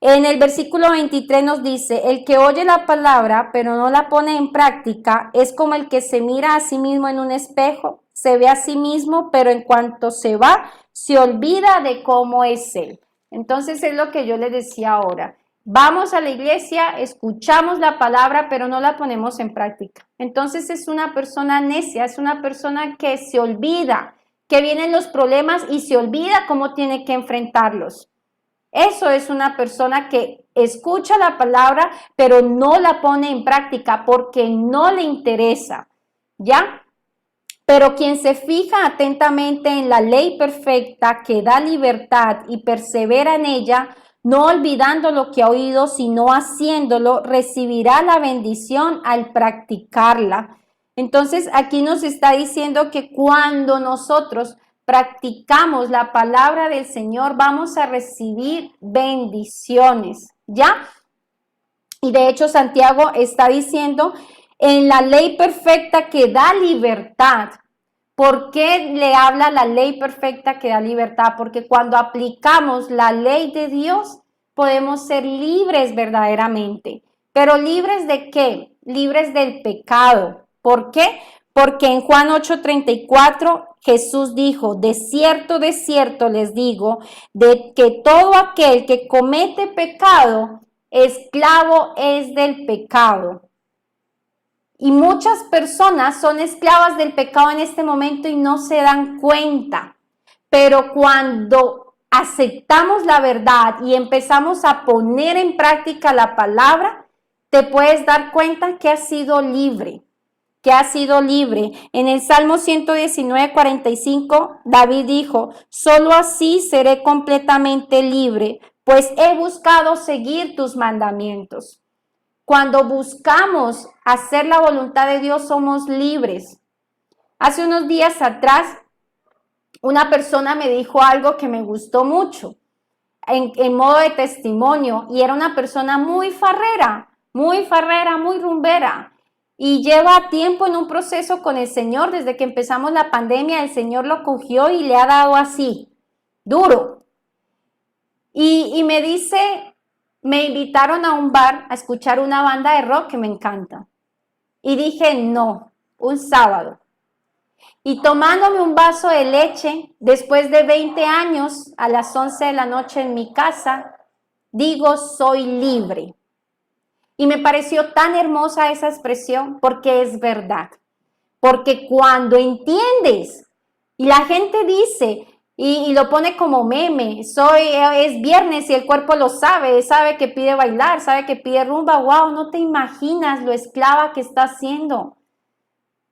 En el versículo 23 nos dice, el que oye la palabra pero no la pone en práctica es como el que se mira a sí mismo en un espejo, se ve a sí mismo, pero en cuanto se va, se olvida de cómo es él. Entonces es lo que yo les decía ahora. Vamos a la iglesia, escuchamos la palabra, pero no la ponemos en práctica. Entonces es una persona necia, es una persona que se olvida que vienen los problemas y se olvida cómo tiene que enfrentarlos. Eso es una persona que escucha la palabra, pero no la pone en práctica porque no le interesa, ¿ya? Pero quien se fija atentamente en la ley perfecta que da libertad y persevera en ella, no olvidando lo que ha oído, sino haciéndolo, recibirá la bendición al practicarla. Entonces, aquí nos está diciendo que cuando nosotros practicamos la palabra del Señor, vamos a recibir bendiciones, ¿ya? Y de hecho, Santiago está diciendo en la ley perfecta que da libertad. ¿Por qué le habla la ley perfecta que da libertad? Porque cuando aplicamos la ley de Dios, podemos ser libres verdaderamente. ¿Pero libres de qué? Libres del pecado. ¿Por qué? Porque en Juan 8:34 Jesús dijo, de cierto les digo, de que todo aquel que comete pecado, esclavo es del pecado. Y muchas personas son esclavas del pecado en este momento y no se dan cuenta. Pero cuando aceptamos la verdad y empezamos a poner en práctica la palabra, te puedes dar cuenta que has sido libre. Que has sido libre. En el Salmo 119:45, David dijo, solo así seré completamente libre, pues he buscado seguir tus mandamientos. Cuando buscamos hacer la voluntad de Dios, somos libres. Hace unos días atrás, una persona me dijo algo que me gustó mucho, en modo de testimonio, y era una persona muy farrera, muy rumbera, y lleva tiempo en un proceso con el Señor. Desde que empezamos la pandemia, el Señor lo cogió y le ha dado así, duro. Y me dice, me invitaron a un bar a escuchar una banda de rock que me encanta. Y dije, no, un sábado. Y tomándome un vaso de leche, después de 20 años, a las 11 de la noche en mi casa, digo, soy libre. Y me pareció tan hermosa esa expresión porque es verdad. Porque cuando entiendes y la gente dice, y lo pone como meme, es viernes y el cuerpo lo sabe que pide bailar, sabe que pide rumba, wow, no te imaginas lo esclava que está haciendo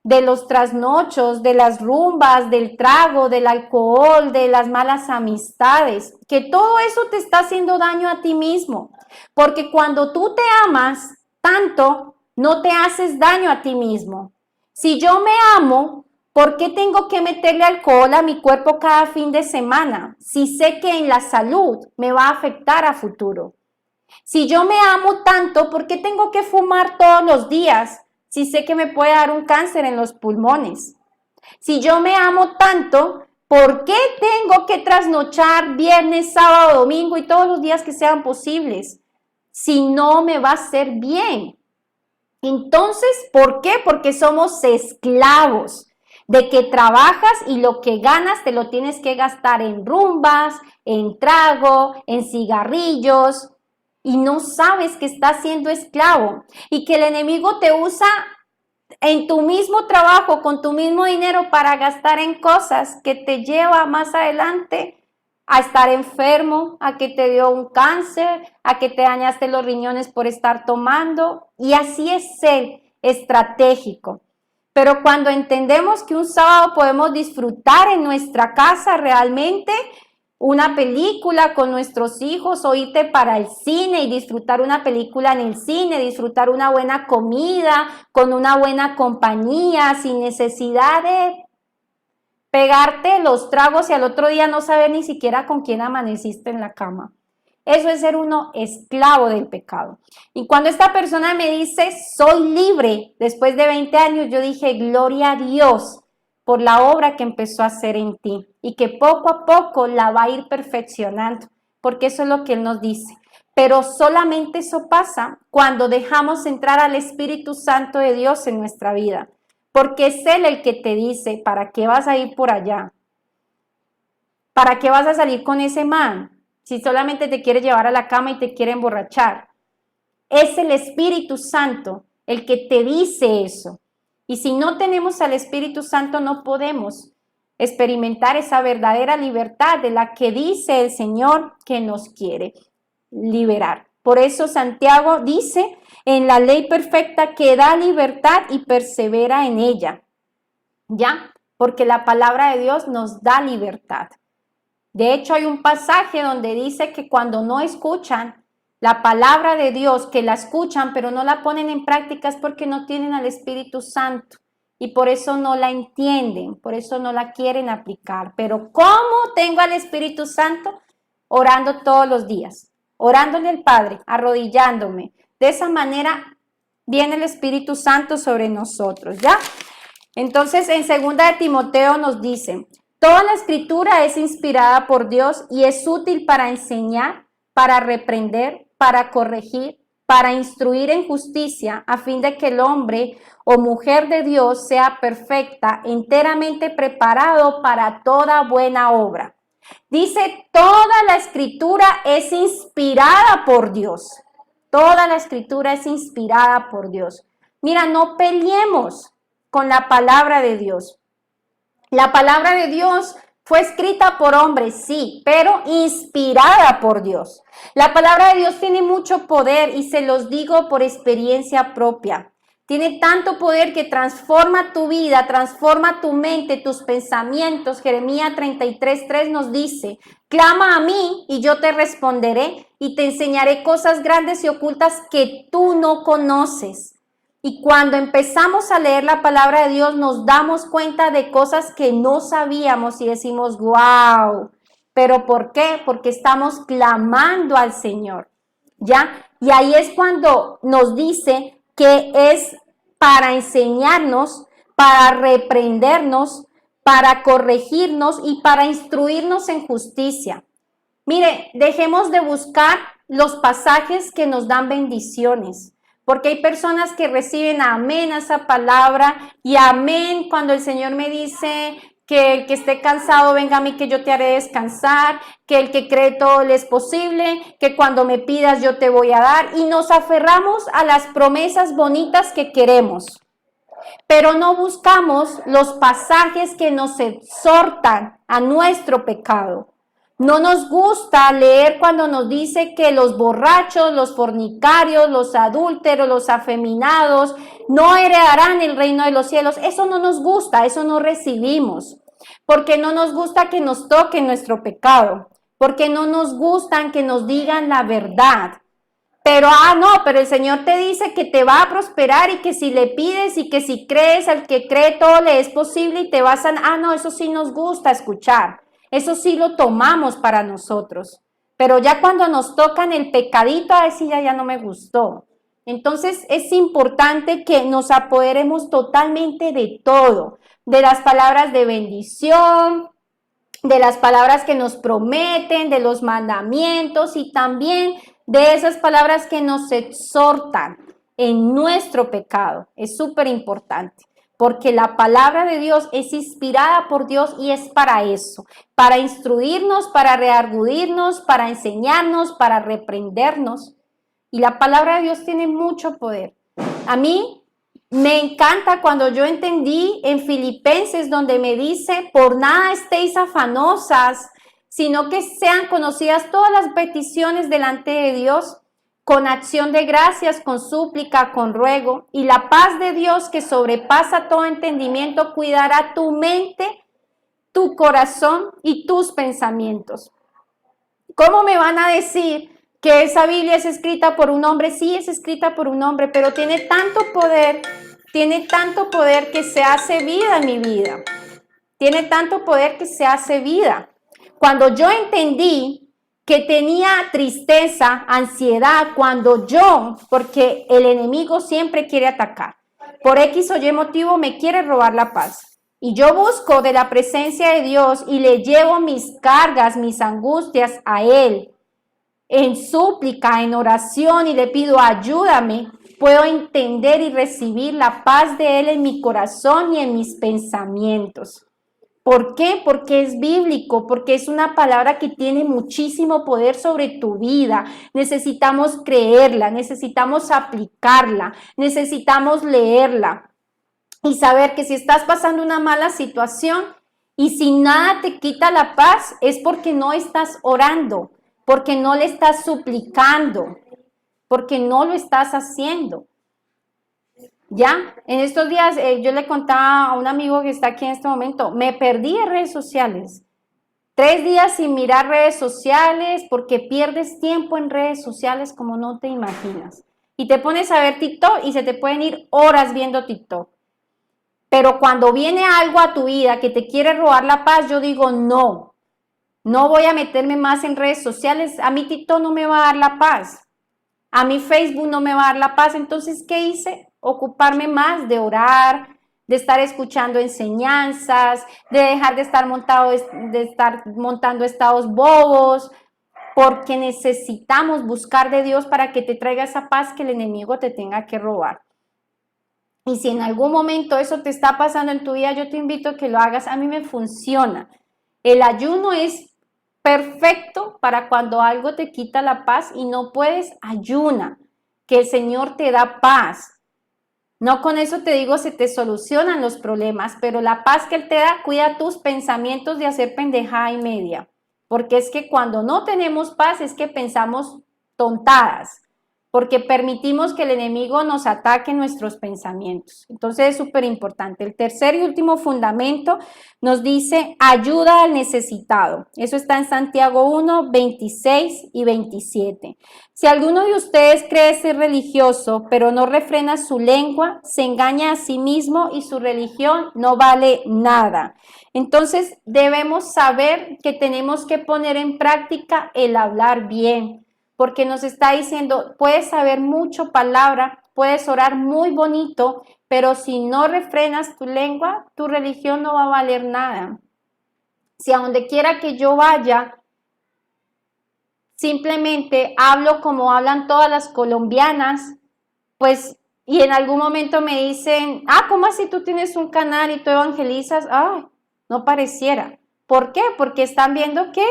de los trasnochos, de las rumbas, del trago, del alcohol, de las malas amistades, que todo eso te está haciendo daño a ti mismo, porque cuando tú te amas tanto, no te haces daño a ti mismo. Si yo me amo, ¿Por qué tengo que meterle alcohol a mi cuerpo cada fin de semana si sé que en la salud me va a afectar a futuro? Si yo me amo tanto, ¿por qué tengo que fumar todos los días si sé que me puede dar un cáncer en los pulmones? Si yo me amo tanto, ¿por qué tengo que trasnochar viernes, sábado, domingo y todos los días que sean posibles si no me va a hacer bien? Entonces, ¿por qué? Porque somos esclavos de que trabajas y lo que ganas te lo tienes que gastar en rumbas, en trago, en cigarrillos, y no sabes que estás siendo esclavo y que el enemigo te usa en tu mismo trabajo, con tu mismo dinero para gastar en cosas que te lleva más adelante a estar enfermo, a que te dio un cáncer, a que te dañaste los riñones por estar tomando, y así es ser estratégico. Pero cuando entendemos que un sábado podemos disfrutar en nuestra casa realmente una película con nuestros hijos, o irte para el cine y disfrutar una película en el cine, disfrutar una buena comida con una buena compañía, sin necesidad de pegarte los tragos y al otro día no saber ni siquiera con quién amaneciste en la cama. Eso es ser uno esclavo del pecado. Y cuando esta persona me dice, soy libre, después de 20 años, yo dije, gloria a Dios por la obra que empezó a hacer en ti y que poco a poco la va a ir perfeccionando, porque eso es lo que Él nos dice. Pero solamente eso pasa cuando dejamos entrar al Espíritu Santo de Dios en nuestra vida, porque es Él el que te dice, ¿para qué vas a ir por allá? ¿Para qué vas a salir con ese man? Si solamente te quiere llevar a la cama y te quiere emborrachar. Es el Espíritu Santo el que te dice eso. Y si no tenemos al Espíritu Santo, no podemos experimentar esa verdadera libertad de la que dice el Señor que nos quiere liberar. Por eso Santiago dice, en la ley perfecta que da libertad y persevera en ella. ¿Ya? Porque la palabra de Dios nos da libertad. De hecho, hay un pasaje donde dice que cuando no escuchan la palabra de Dios, que la escuchan pero no la ponen en práctica, es porque no tienen al Espíritu Santo y por eso no la entienden, por eso no la quieren aplicar. Pero ¿cómo tengo al Espíritu Santo? Orando todos los días, orándole al Padre, arrodillándome. De esa manera viene el Espíritu Santo sobre nosotros, ¿ya? Entonces, en 2 de Timoteo nos dice, toda la escritura es inspirada por Dios y es útil para enseñar, para reprender, para corregir, para instruir en justicia, a fin de que el hombre o mujer de Dios sea perfecta, enteramente preparado para toda buena obra. Dice, toda la escritura es inspirada por Dios. Toda la escritura es inspirada por Dios. Mira, no peleemos con la palabra de Dios. La palabra de Dios fue escrita por hombres, sí, pero inspirada por Dios. La palabra de Dios tiene mucho poder y se los digo por experiencia propia. Tiene tanto poder que transforma tu vida, transforma tu mente, tus pensamientos. Jeremías 33:3 nos dice, clama a mí y yo te responderé y te enseñaré cosas grandes y ocultas que tú no conoces. Y cuando empezamos a leer la palabra de Dios, nos damos cuenta de cosas que no sabíamos y decimos, wow. ¿Pero por qué? Porque estamos clamando al Señor, ¿ya? Y ahí es cuando nos dice que es para enseñarnos, para reprendernos, para corregirnos y para instruirnos en justicia. Mire, dejemos de buscar los pasajes que nos dan bendiciones. Porque hay personas que reciben amén a esa palabra y amén cuando el Señor me dice que el que esté cansado venga a mí que yo te haré descansar, que el que cree todo le es posible, que cuando me pidas yo te voy a dar, y nos aferramos a las promesas bonitas que queremos, pero no buscamos los pasajes que nos exhortan a nuestro pecado. No nos gusta leer cuando nos dice que los borrachos, los fornicarios, los adúlteros, los afeminados no heredarán el reino de los cielos. Eso no nos gusta, eso no recibimos. Porque no nos gusta que nos toque nuestro pecado. Porque no nos gustan que nos digan la verdad. Pero, pero el Señor te dice que te va a prosperar y que si le pides y que si crees, al que cree todo le es posible y te vas a... no, eso sí nos gusta escuchar. Eso sí lo tomamos para nosotros. Pero ya cuando nos tocan el pecadito, a decir ya no me gustó. Entonces es importante que nos apoderemos totalmente de todo, de las palabras de bendición, de las palabras que nos prometen, de los mandamientos y también de esas palabras que nos exhortan en nuestro pecado. Es súper importante, porque la palabra de Dios es inspirada por Dios y es para eso, para instruirnos, para reargudirnos, para enseñarnos, para reprendernos. Y la palabra de Dios tiene mucho poder. A mí me encanta cuando yo entendí en Filipenses donde me dice, por nada estéis afanosas, sino que sean conocidas todas las peticiones delante de Dios, con acción de gracias, con súplica, con ruego, y la paz de Dios que sobrepasa todo entendimiento, cuidará tu mente, tu corazón y tus pensamientos. ¿Cómo me van a decir que esa Biblia es escrita por un hombre? Sí, es escrita por un hombre, pero tiene tanto poder que se hace vida en mi vida. Tiene tanto poder que se hace vida. Cuando yo entendí que tenía tristeza, ansiedad, porque el enemigo siempre quiere atacar, por X o Y motivo me quiere robar la paz. Y yo busco de la presencia de Dios y le llevo mis cargas, mis angustias a Él, en súplica, en oración, y le pido ayúdame, puedo entender y recibir la paz de Él en mi corazón y en mis pensamientos. ¿Por qué? Porque es bíblico, porque es una palabra que tiene muchísimo poder sobre tu vida. Necesitamos creerla, necesitamos aplicarla, necesitamos leerla y saber que si estás pasando una mala situación y si nada te quita la paz, es porque no estás orando, porque no le estás suplicando, porque no lo estás haciendo. Ya, en estos días yo le contaba a un amigo que está aquí en este momento, me perdí en redes sociales. 3 días sin mirar redes sociales porque pierdes tiempo en redes sociales como no te imaginas. Y te pones a ver TikTok y se te pueden ir horas viendo TikTok. Pero cuando viene algo a tu vida que te quiere robar la paz, yo digo no voy a meterme más en redes sociales. A mí TikTok no me va a dar la paz. A mí Facebook no me va a dar la paz. Entonces, ¿qué hice? Ocuparme más de orar, de estar escuchando enseñanzas, de dejar de estar montando estados bobos, porque necesitamos buscar de Dios para que te traiga esa paz que el enemigo te tenga que robar. Y si en algún momento eso te está pasando en tu vida, yo te invito a que lo hagas. A mí me funciona. El ayuno es perfecto para cuando algo te quita la paz y no puedes, ayuna, que el Señor te da paz. No con eso te digo se te solucionan los problemas, pero la paz que Él te da, cuida tus pensamientos de hacer pendejada y media. Porque es que cuando no tenemos paz es que pensamos tontadas, porque permitimos que el enemigo nos ataque nuestros pensamientos. Entonces es súper importante. El tercer y último fundamento nos dice ayuda al necesitado. Eso está en Santiago 1, 26 y 27. Si alguno de ustedes cree ser religioso, pero no refrena su lengua, se engaña a sí mismo y su religión no vale nada. Entonces debemos saber que tenemos que poner en práctica el hablar bien, porque nos está diciendo, puedes saber mucho palabra, puedes orar muy bonito, pero si no refrenas tu lengua, tu religión no va a valer nada. Si a donde quiera que yo vaya, simplemente hablo como hablan todas las colombianas, pues, y en algún momento me dicen, ¿cómo así tú tienes un canal y tú evangelizas? No pareciera. ¿Por qué? Porque están viendo que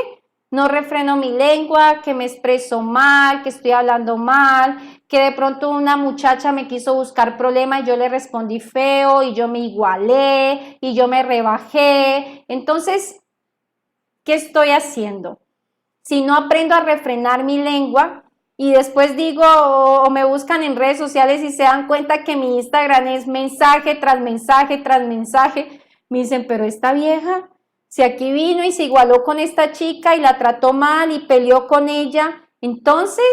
no refreno mi lengua, que me expreso mal, que estoy hablando mal, que de pronto una muchacha me quiso buscar problema y yo le respondí feo y yo me igualé y yo me rebajé. Entonces, ¿qué estoy haciendo? Si no aprendo a refrenar mi lengua y después digo o me buscan en redes sociales y se dan cuenta que mi Instagram es mensaje tras mensaje tras mensaje, me dicen, pero esta vieja, si aquí vino y se igualó con esta chica y la trató mal y peleó con ella, entonces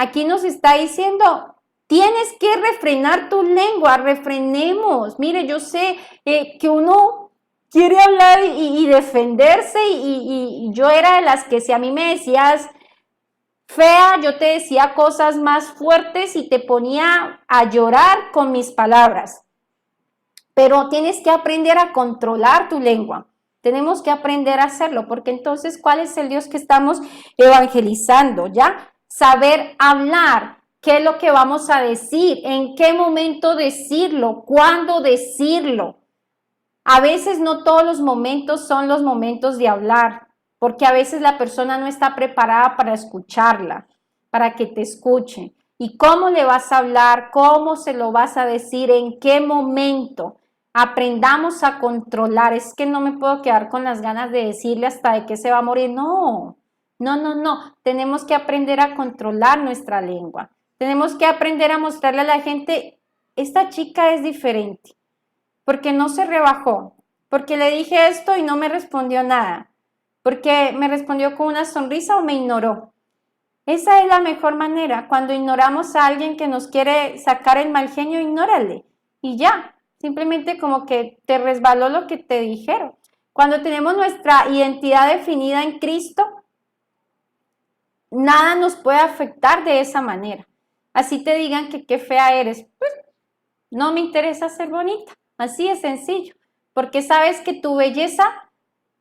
Aquí nos está diciendo, tienes que refrenar tu lengua, refrenemos. Mire, yo sé que uno quiere hablar y defenderse y yo era de las que si a mí me decías fea, yo te decía cosas más fuertes y te ponía a llorar con mis palabras. Pero tienes que aprender a controlar tu lengua. Tenemos que aprender a hacerlo, porque entonces, ¿cuál es el Dios que estamos evangelizando? ¿Ya? Saber hablar, qué es lo que vamos a decir, en qué momento decirlo, cuándo decirlo. A veces no todos los momentos son los momentos de hablar, porque a veces la persona no está preparada para escucharla, para que te escuche. ¿Y cómo le vas a hablar? ¿Cómo se lo vas a decir? ¿En qué momento? Aprendamos a controlar. Es que no me puedo quedar con las ganas de decirle hasta de que se va a morir. No, no, no, no. Tenemos que aprender a controlar nuestra lengua. Tenemos que aprender a mostrarle a la gente, esta chica es diferente, porque no se rebajó, porque le dije esto y no me respondió nada, porque me respondió con una sonrisa o me ignoró. Esa es la mejor manera. Cuando ignoramos a alguien que nos quiere sacar el mal genio, ignórale y ya. Simplemente como que te resbaló lo que te dijeron. Cuando tenemos nuestra identidad definida en Cristo, nada nos puede afectar de esa manera. Así te digan que qué fea eres, pues no me interesa ser bonita. Así es sencillo. Porque sabes que tu belleza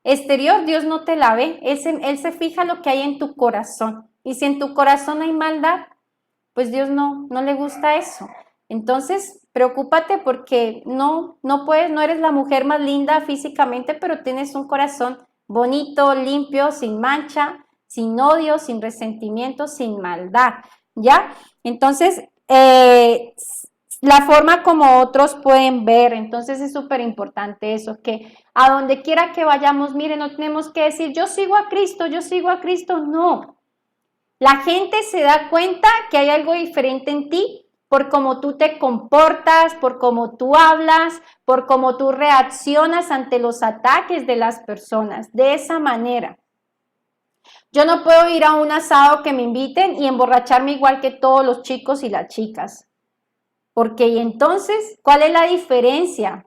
exterior Dios no te la ve. Él se fija lo que hay en tu corazón. Y si en tu corazón hay maldad, pues Dios no le gusta eso. Entonces, preocúpate porque no puedes, no eres la mujer más linda físicamente, pero tienes un corazón bonito, limpio, sin mancha, sin odio, sin resentimiento, sin maldad, ¿ya? Entonces, la forma como otros pueden ver, entonces es súper importante eso, que a donde quiera que vayamos, miren, no tenemos que decir, yo sigo a Cristo, no. La gente se da cuenta que hay algo diferente en ti por cómo tú te comportas, por cómo tú hablas, por cómo tú reaccionas ante los ataques de las personas, de esa manera. Yo no puedo ir a un asado que me inviten y emborracharme igual que todos los chicos y las chicas. Porque y entonces, ¿cuál es la diferencia?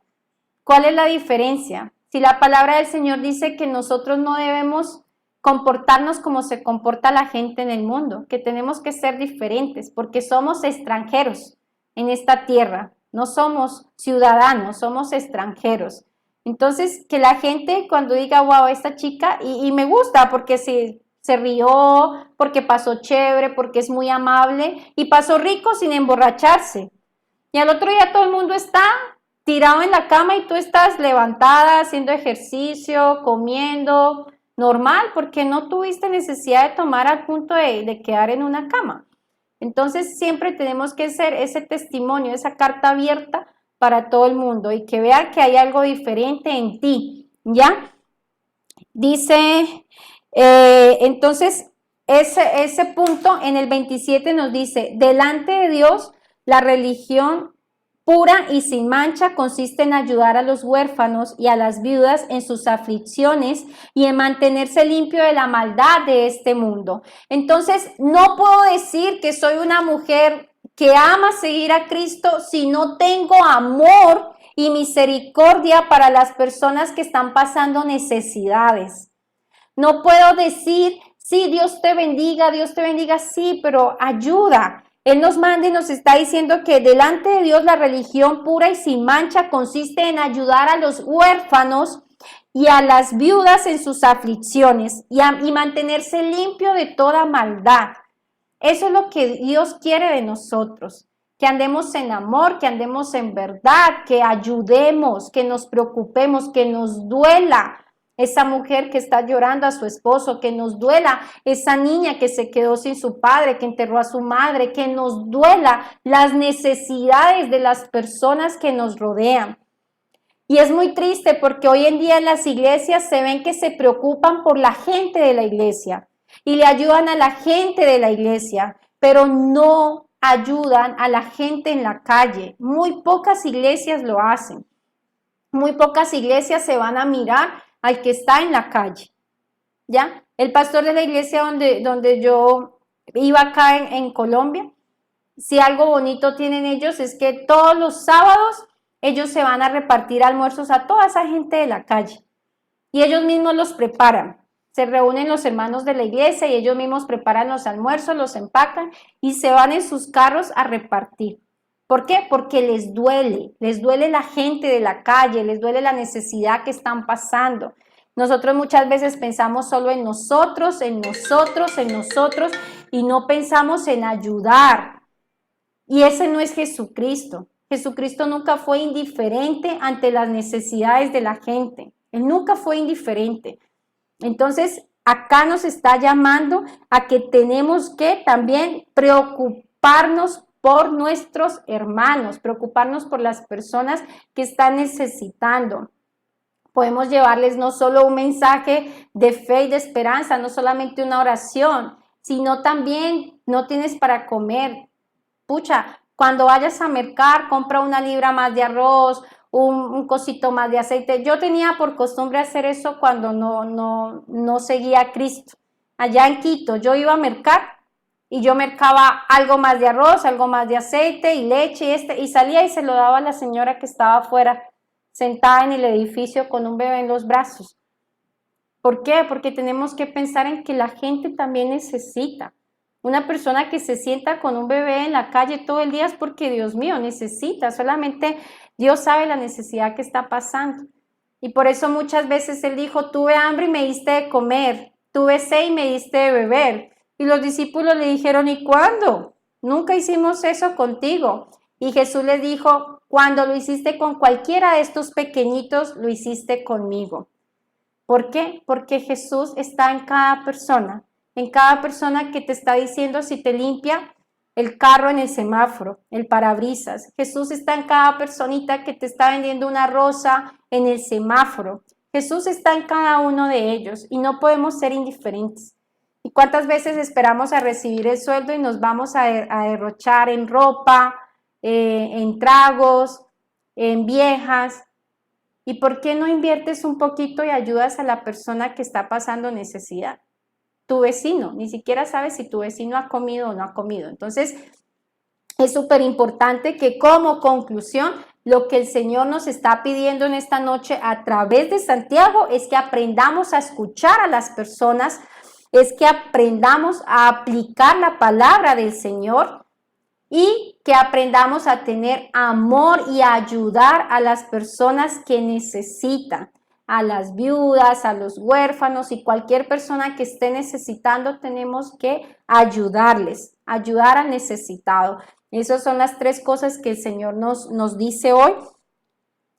¿Cuál es la diferencia? Si la palabra del Señor dice que nosotros no debemos comportarnos como se comporta la gente en el mundo, que tenemos que ser diferentes porque somos extranjeros en esta tierra, no somos ciudadanos, somos extranjeros. Entonces, que la gente cuando diga, wow, esta chica, y me gusta porque se rió, porque pasó chévere, porque es muy amable y pasó rico sin emborracharse. Y al otro día todo el mundo está tirado en la cama y tú estás levantada, haciendo ejercicio, comiendo, normal, porque no tuviste necesidad de tomar al punto de quedar en una cama. Entonces siempre tenemos que ser ese testimonio, esa carta abierta para todo el mundo y que vean que hay algo diferente en ti, ¿ya? Dice, entonces ese punto en el 27 nos dice, delante de Dios, la religión pura y sin mancha consiste en ayudar a los huérfanos y a las viudas en sus aflicciones y en mantenerse limpio de la maldad de este mundo. Entonces, no puedo decir que soy una mujer que ama seguir a Cristo si no tengo amor y misericordia para las personas que están pasando necesidades. No puedo decir, sí, Dios te bendiga, sí, pero ayuda. Él nos manda y nos está diciendo que delante de Dios la religión pura y sin mancha consiste en ayudar a los huérfanos y a las viudas en sus aflicciones y mantenerse limpio de toda maldad. Eso es lo que Dios quiere de nosotros, que andemos en amor, que andemos en verdad, que ayudemos, que nos preocupemos, que nos duela esa mujer que está llorando a su esposo, que nos duela esa niña que se quedó sin su padre, que enterró a su madre, que nos duela las necesidades de las personas que nos rodean. Y es muy triste porque hoy en día en las iglesias se ven que se preocupan por la gente de la iglesia y le ayudan a la gente de la iglesia, pero no ayudan a la gente en la calle. Muy pocas iglesias lo hacen. Muy pocas iglesias se van a mirar al que está en la calle, ¿ya? El pastor de la iglesia donde yo iba acá en Colombia, si algo bonito tienen ellos es que todos los sábados ellos se van a repartir almuerzos a toda esa gente de la calle y ellos mismos los preparan. Se reúnen los hermanos de la iglesia y ellos mismos preparan los almuerzos, los empacan y se van en sus carros a repartir. ¿Por qué? Porque les duele la gente de la calle, les duele la necesidad que están pasando. Nosotros muchas veces pensamos solo en nosotros y no pensamos en ayudar. Y ese no es Jesucristo. Jesucristo nunca fue indiferente ante las necesidades de la gente. Él nunca fue indiferente. Entonces, acá nos está llamando a que tenemos que también preocuparnos por nuestros hermanos, preocuparnos por las personas que están necesitando. Podemos llevarles no solo un mensaje de fe y de esperanza, no solamente una oración, sino también no tienes para comer. Pucha, cuando vayas a mercar, compra una libra más de arroz, un cosito más de aceite. Yo tenía por costumbre hacer eso cuando no seguía a Cristo. Allá en Quito, yo iba a mercar y yo mercaba algo más de arroz, algo más de aceite y leche y salía y se lo daba a la señora que estaba afuera, sentada en el edificio con un bebé en los brazos. ¿Por qué? Porque tenemos que pensar en que la gente también necesita. Una persona que se sienta con un bebé en la calle todo el día es porque, Dios mío, necesita. Solamente Dios sabe la necesidad que está pasando. Y por eso muchas veces Él dijo, tuve hambre y me diste de comer, tuve sed y me diste de beber. Y los discípulos le dijeron, ¿y cuándo? Nunca hicimos eso contigo. Y Jesús les dijo, cuando lo hiciste con cualquiera de estos pequeñitos, lo hiciste conmigo. ¿Por qué? Porque Jesús está en cada persona que te está diciendo si te limpia el carro en el semáforo, el parabrisas. Jesús está en cada personita que te está vendiendo una rosa en el semáforo. Jesús está en cada uno de ellos y no podemos ser indiferentes. ¿Y cuántas veces esperamos a recibir el sueldo y nos vamos a derrochar en ropa, en tragos, en viejas? ¿Y por qué no inviertes un poquito y ayudas a la persona que está pasando necesidad? Tu vecino, ni siquiera sabes si tu vecino ha comido o no ha comido. Entonces, es súper importante que como conclusión, lo que el Señor nos está pidiendo en esta noche a través de Santiago es que aprendamos a escuchar a las personas, es que aprendamos a aplicar la palabra del Señor y que aprendamos a tener amor y a ayudar a las personas que necesitan, a las viudas, a los huérfanos y cualquier persona que esté necesitando, tenemos que ayudarles, ayudar al necesitado. Esas son las tres cosas que el Señor nos dice hoy.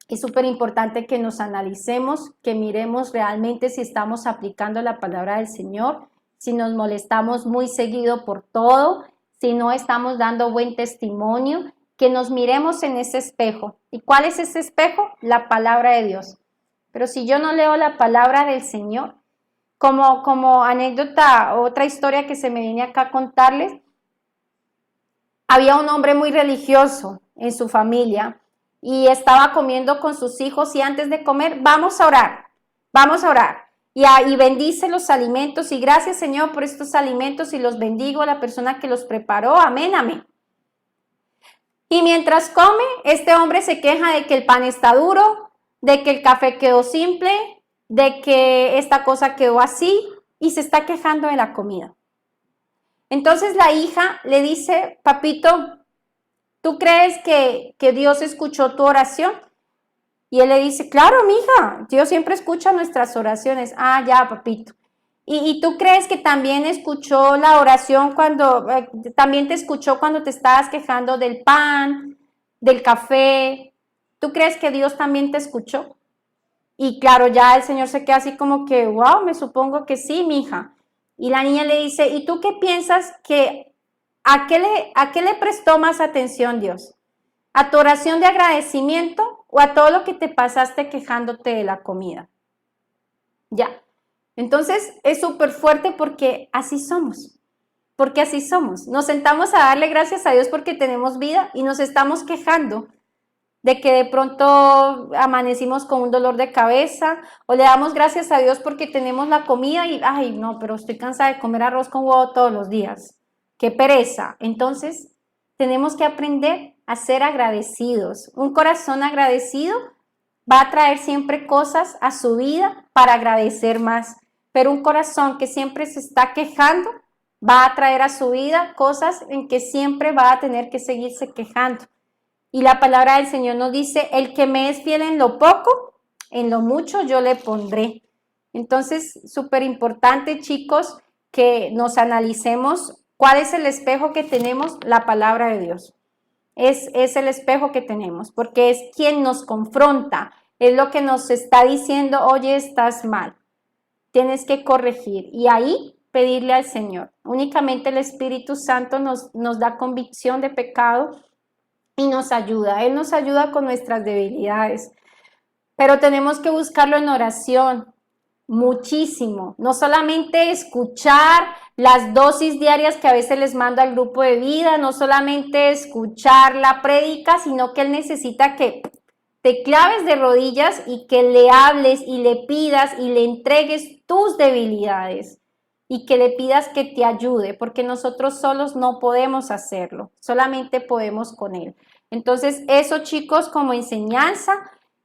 Es súper importante que nos analicemos, que miremos realmente si estamos aplicando la palabra del Señor, si nos molestamos muy seguido por todo, si no estamos dando buen testimonio, que nos miremos en ese espejo. ¿Y cuál es ese espejo? La palabra de Dios. Pero si yo no leo la palabra del Señor, como anécdota, otra historia que se me viene acá a contarles, había un hombre muy religioso en su familia y estaba comiendo con sus hijos y antes de comer, vamos a orar. Y bendice los alimentos y gracias Señor por estos alimentos y los bendigo a la persona que los preparó, amén, amén. Y mientras come, este hombre se queja de que el pan está duro, de que el café quedó simple, de que esta cosa quedó así y se está quejando de la comida. Entonces la hija le dice, papito, ¿tú crees que Dios escuchó tu oración? Y él le dice, claro, mija, Dios siempre escucha nuestras oraciones. Ah, ya, papito. ¿Y tú crees que también escuchó la oración también te escuchó cuando te estabas quejando del pan, del café? ¿Tú crees que Dios también te escuchó? Y claro, ya el Señor se queda así como que, wow, me supongo que sí, mija. Y la niña le dice, ¿y tú qué piensas a qué le prestó más atención Dios? ¿A tu oración de agradecimiento o a todo lo que te pasaste quejándote de la comida? Ya. Entonces es súper fuerte porque así somos. Porque así somos. Nos sentamos a darle gracias a Dios porque tenemos vida y nos estamos quejando de que de pronto amanecimos con un dolor de cabeza o le damos gracias a Dios porque tenemos la comida y, ay, no, pero estoy cansada de comer arroz con huevo todos los días. qué pereza. Entonces, tenemos que aprender a ser agradecidos. Un corazón agradecido va a traer siempre cosas a su vida para agradecer más. Pero un corazón que siempre se está quejando va a traer a su vida cosas en que siempre va a tener que seguirse quejando. Y la palabra del Señor nos dice, el que me es fiel en lo poco, en lo mucho yo le pondré. Entonces, súper importante, chicos, que nos analicemos cuál es el espejo que tenemos, la palabra de Dios. Es el espejo que tenemos, porque es quien nos confronta, es lo que nos está diciendo, oye, estás mal, tienes que corregir. Y ahí pedirle al Señor. Únicamente el Espíritu Santo nos da convicción de pecado y nos ayuda. Él nos ayuda con nuestras debilidades, pero tenemos que buscarlo en oración. Muchísimo, no solamente escuchar las dosis diarias que a veces les mando al grupo de vida, no solamente escuchar la prédica, sino que él necesita que te claves de rodillas y que le hables y le pidas y le entregues tus debilidades y que le pidas que te ayude, porque nosotros solos no podemos hacerlo, solamente podemos con él. Entonces, eso, chicos, como enseñanza,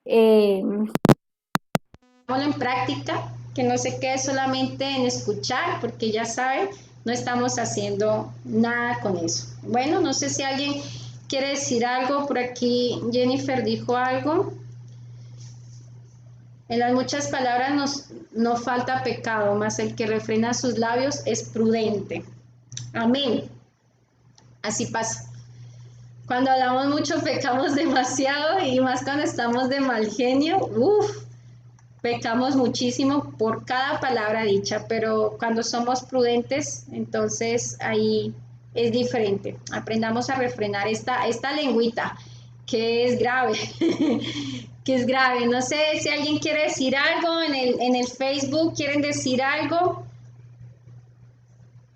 en práctica, que no se quede solamente en escuchar, porque ya saben, no estamos haciendo nada con eso. Bueno, no sé si alguien quiere decir algo. Por aquí Jennifer dijo algo. En las muchas palabras no falta pecado, mas el que refrena sus labios es prudente. Amén. Así pasa. Cuando hablamos mucho pecamos demasiado, y más cuando estamos de mal genio, pecamos muchísimo por cada palabra dicha, pero cuando somos prudentes, entonces ahí es diferente. Aprendamos a refrenar esta lengüita, que es grave, que es grave. No sé si alguien quiere decir algo en el Facebook, quieren decir algo.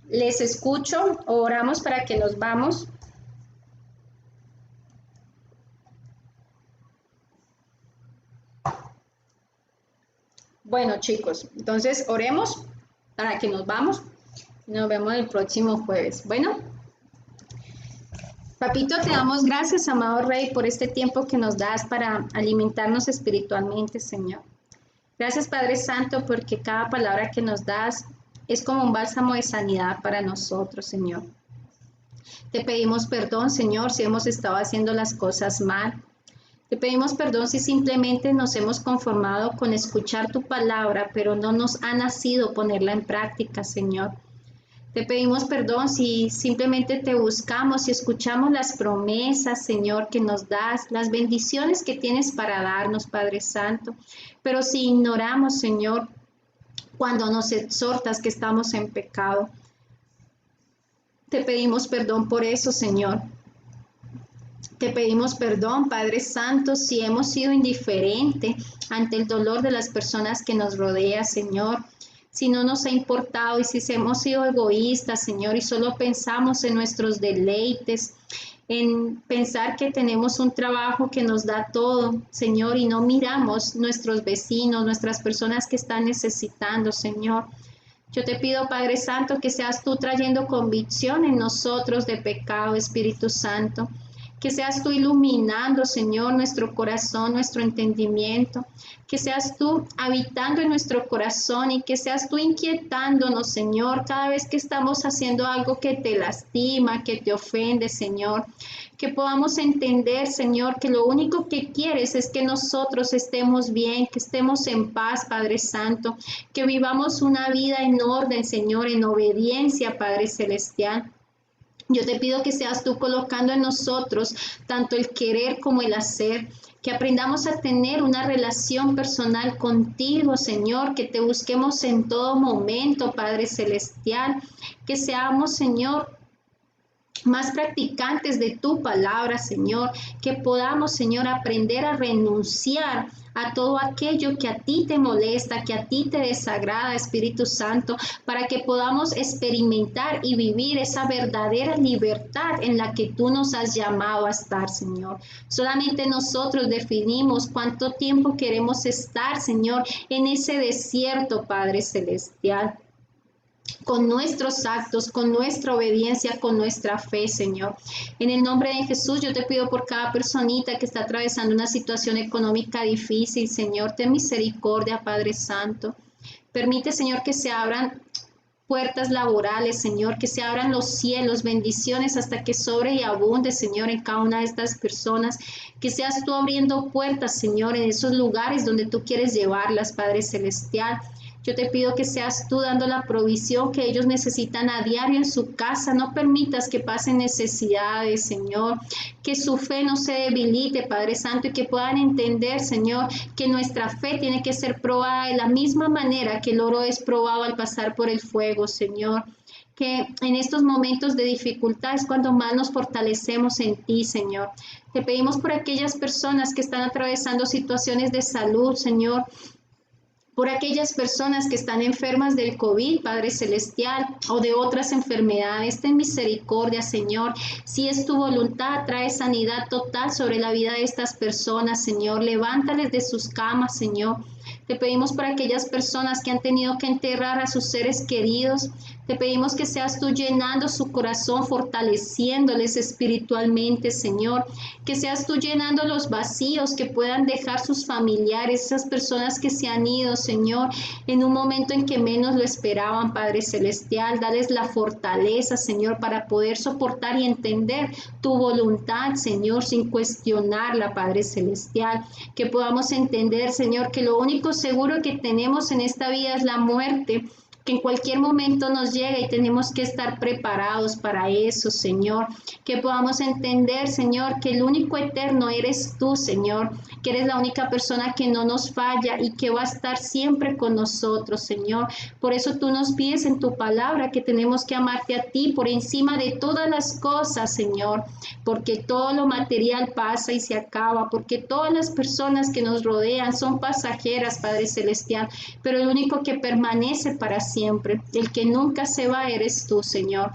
Les escucho, oramos para que nos vamos. Bueno, chicos, entonces oremos para que nos vamos. Nos vemos el próximo jueves. Bueno, Papito, te damos gracias, amado Rey, por este tiempo que nos das para alimentarnos espiritualmente, Señor. Gracias, Padre Santo, porque cada palabra que nos das es como un bálsamo de sanidad para nosotros, Señor. Te pedimos perdón, Señor, si hemos estado haciendo las cosas mal. Te pedimos perdón si simplemente nos hemos conformado con escuchar tu palabra, pero no nos ha nacido ponerla en práctica, Señor. Te pedimos perdón si simplemente te buscamos y escuchamos las promesas, Señor, que nos das, las bendiciones que tienes para darnos, Padre Santo. Pero si ignoramos, Señor, cuando nos exhortas que estamos en pecado, te pedimos perdón por eso, Señor. Te pedimos perdón, Padre Santo, si hemos sido indiferentes ante el dolor de las personas que nos rodean, Señor. Si no nos ha importado y si hemos sido egoístas, Señor, y solo pensamos en nuestros deleites, en pensar que tenemos un trabajo que nos da todo, Señor, y no miramos nuestros vecinos, nuestras personas que están necesitando, Señor. Yo te pido, Padre Santo, que seas tú trayendo convicción en nosotros de pecado, Espíritu Santo. Que seas tú iluminando, Señor, nuestro corazón, nuestro entendimiento. Que seas tú habitando en nuestro corazón y que seas tú inquietándonos, Señor, cada vez que estamos haciendo algo que te lastima, que te ofende, Señor. Que podamos entender, Señor, que lo único que quieres es que nosotros estemos bien, que estemos en paz, Padre Santo. Que vivamos una vida en orden, Señor, en obediencia, Padre Celestial. Yo te pido que seas tú colocando en nosotros tanto el querer como el hacer, que aprendamos a tener una relación personal contigo, Señor, que te busquemos en todo momento, Padre Celestial, que seamos, Señor, más practicantes de tu palabra, Señor, que podamos, Señor, aprender a renunciar a todo aquello que a ti te molesta, que a ti te desagrada, Espíritu Santo, para que podamos experimentar y vivir esa verdadera libertad en la que tú nos has llamado a estar, Señor. Solamente nosotros definimos cuánto tiempo queremos estar, Señor, en ese desierto, Padre Celestial. con nuestros actos, con nuestra obediencia, con nuestra fe, Señor. En el nombre de Jesús, yo te pido por cada personita que está atravesando una situación económica difícil, Señor, ten misericordia, Padre Santo. Permite, Señor, que se abran puertas laborales, Señor, que se abran los cielos, bendiciones hasta que sobre y abunde, Señor, en cada una de estas personas, que seas tú abriendo puertas, Señor, en esos lugares donde tú quieres llevarlas, Padre Celestial. Yo te pido que seas tú dando la provisión que ellos necesitan a diario en su casa. No permitas que pasen necesidades, Señor. Que su fe no se debilite, Padre Santo, y que puedan entender, Señor, que nuestra fe tiene que ser probada de la misma manera que el oro es probado al pasar por el fuego, Señor. Que en estos momentos de dificultad es cuando más nos fortalecemos en ti, Señor. Te pedimos por aquellas personas que están atravesando situaciones de salud, Señor, por aquellas personas que están enfermas del COVID, Padre Celestial, o de otras enfermedades. Ten misericordia, Señor. Si es tu voluntad, trae sanidad total sobre la vida de estas personas, Señor. Levántales de sus camas, Señor. Te pedimos por aquellas personas que han tenido que enterrar a sus seres queridos. Te pedimos que seas tú llenando su corazón, fortaleciéndoles espiritualmente, Señor. Que seas tú llenando los vacíos que puedan dejar sus familiares, esas personas que se han ido, Señor, en un momento en que menos lo esperaban, Padre Celestial. Dales la fortaleza, Señor, para poder soportar y entender tu voluntad, Señor, sin cuestionarla, Padre Celestial. Que podamos entender, Señor, que lo único seguro que tenemos en esta vida es la muerte, que en cualquier momento nos llega y tenemos que estar preparados para eso, Señor. Que podamos entender, Señor, que el único eterno eres tú, Señor, que eres la única persona que no nos falla y que va a estar siempre con nosotros, Señor. Por eso tú nos pides en tu palabra que tenemos que amarte a ti por encima de todas las cosas, Señor, porque todo lo material pasa y se acaba, porque todas las personas que nos rodean son pasajeras, Padre Celestial, pero el único que permanece para siempre, el que nunca se va, eres tú, Señor.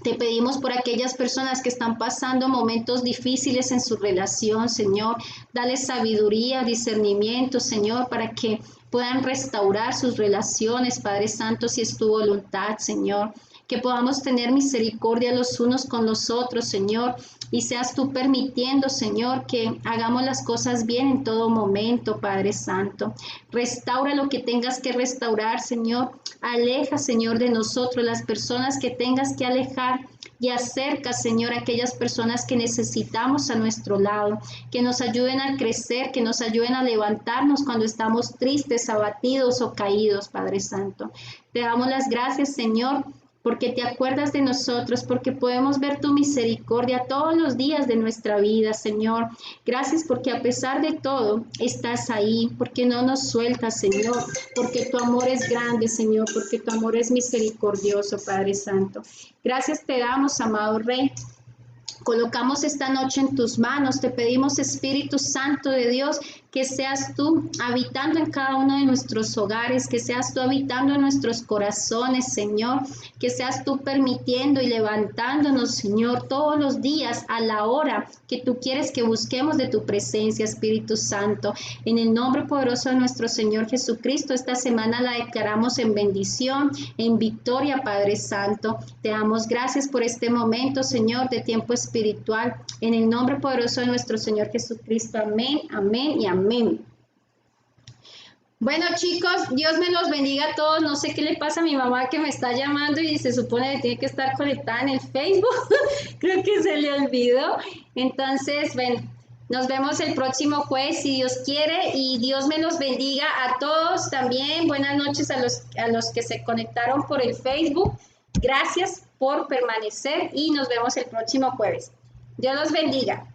Te pedimos por aquellas personas que están pasando momentos difíciles en su relación, Señor. Dale sabiduría, discernimiento, Señor, para que puedan restaurar sus relaciones, Padre Santo, si es tu voluntad, Señor. Que podamos tener misericordia los unos con los otros, Señor, y seas tú permitiendo, Señor, que hagamos las cosas bien en todo momento, Padre Santo. Restaura lo que tengas que restaurar, Señor. Aleja, Señor, de nosotros las personas que tengas que alejar y acerca, Señor, a aquellas personas que necesitamos a nuestro lado, que nos ayuden a crecer, que nos ayuden a levantarnos cuando estamos tristes, abatidos o caídos, Padre Santo. Te damos las gracias, Señor, porque te acuerdas de nosotros, porque podemos ver tu misericordia todos los días de nuestra vida, Señor. Gracias porque a pesar de todo estás ahí, porque no nos sueltas, Señor, porque tu amor es grande, Señor, porque tu amor es misericordioso, Padre Santo. Gracias te damos, amado Rey. Colocamos esta noche en tus manos, te pedimos, Espíritu Santo de Dios, que seas tú habitando en cada uno de nuestros hogares, que seas tú habitando en nuestros corazones, Señor, que seas tú permitiendo y levantándonos, Señor, todos los días a la hora que tú quieres que busquemos de tu presencia, Espíritu Santo. En el nombre poderoso de nuestro Señor Jesucristo, esta semana la declaramos en bendición, en victoria, Padre Santo. Te damos gracias por este momento, Señor, de tiempo espiritual. En el nombre poderoso de nuestro Señor Jesucristo. Amén, amén y amén. Bueno, chicos, Dios me los bendiga a todos. No sé qué le pasa a mi mamá que me está llamando y se supone que tiene que estar conectada en el Facebook. Creo que se le olvidó. Entonces, bueno, nos vemos el próximo jueves si Dios quiere y Dios me los bendiga a todos también. Buenas noches a los que se conectaron por el Facebook. Gracias por permanecer y nos vemos el próximo jueves. Dios los bendiga.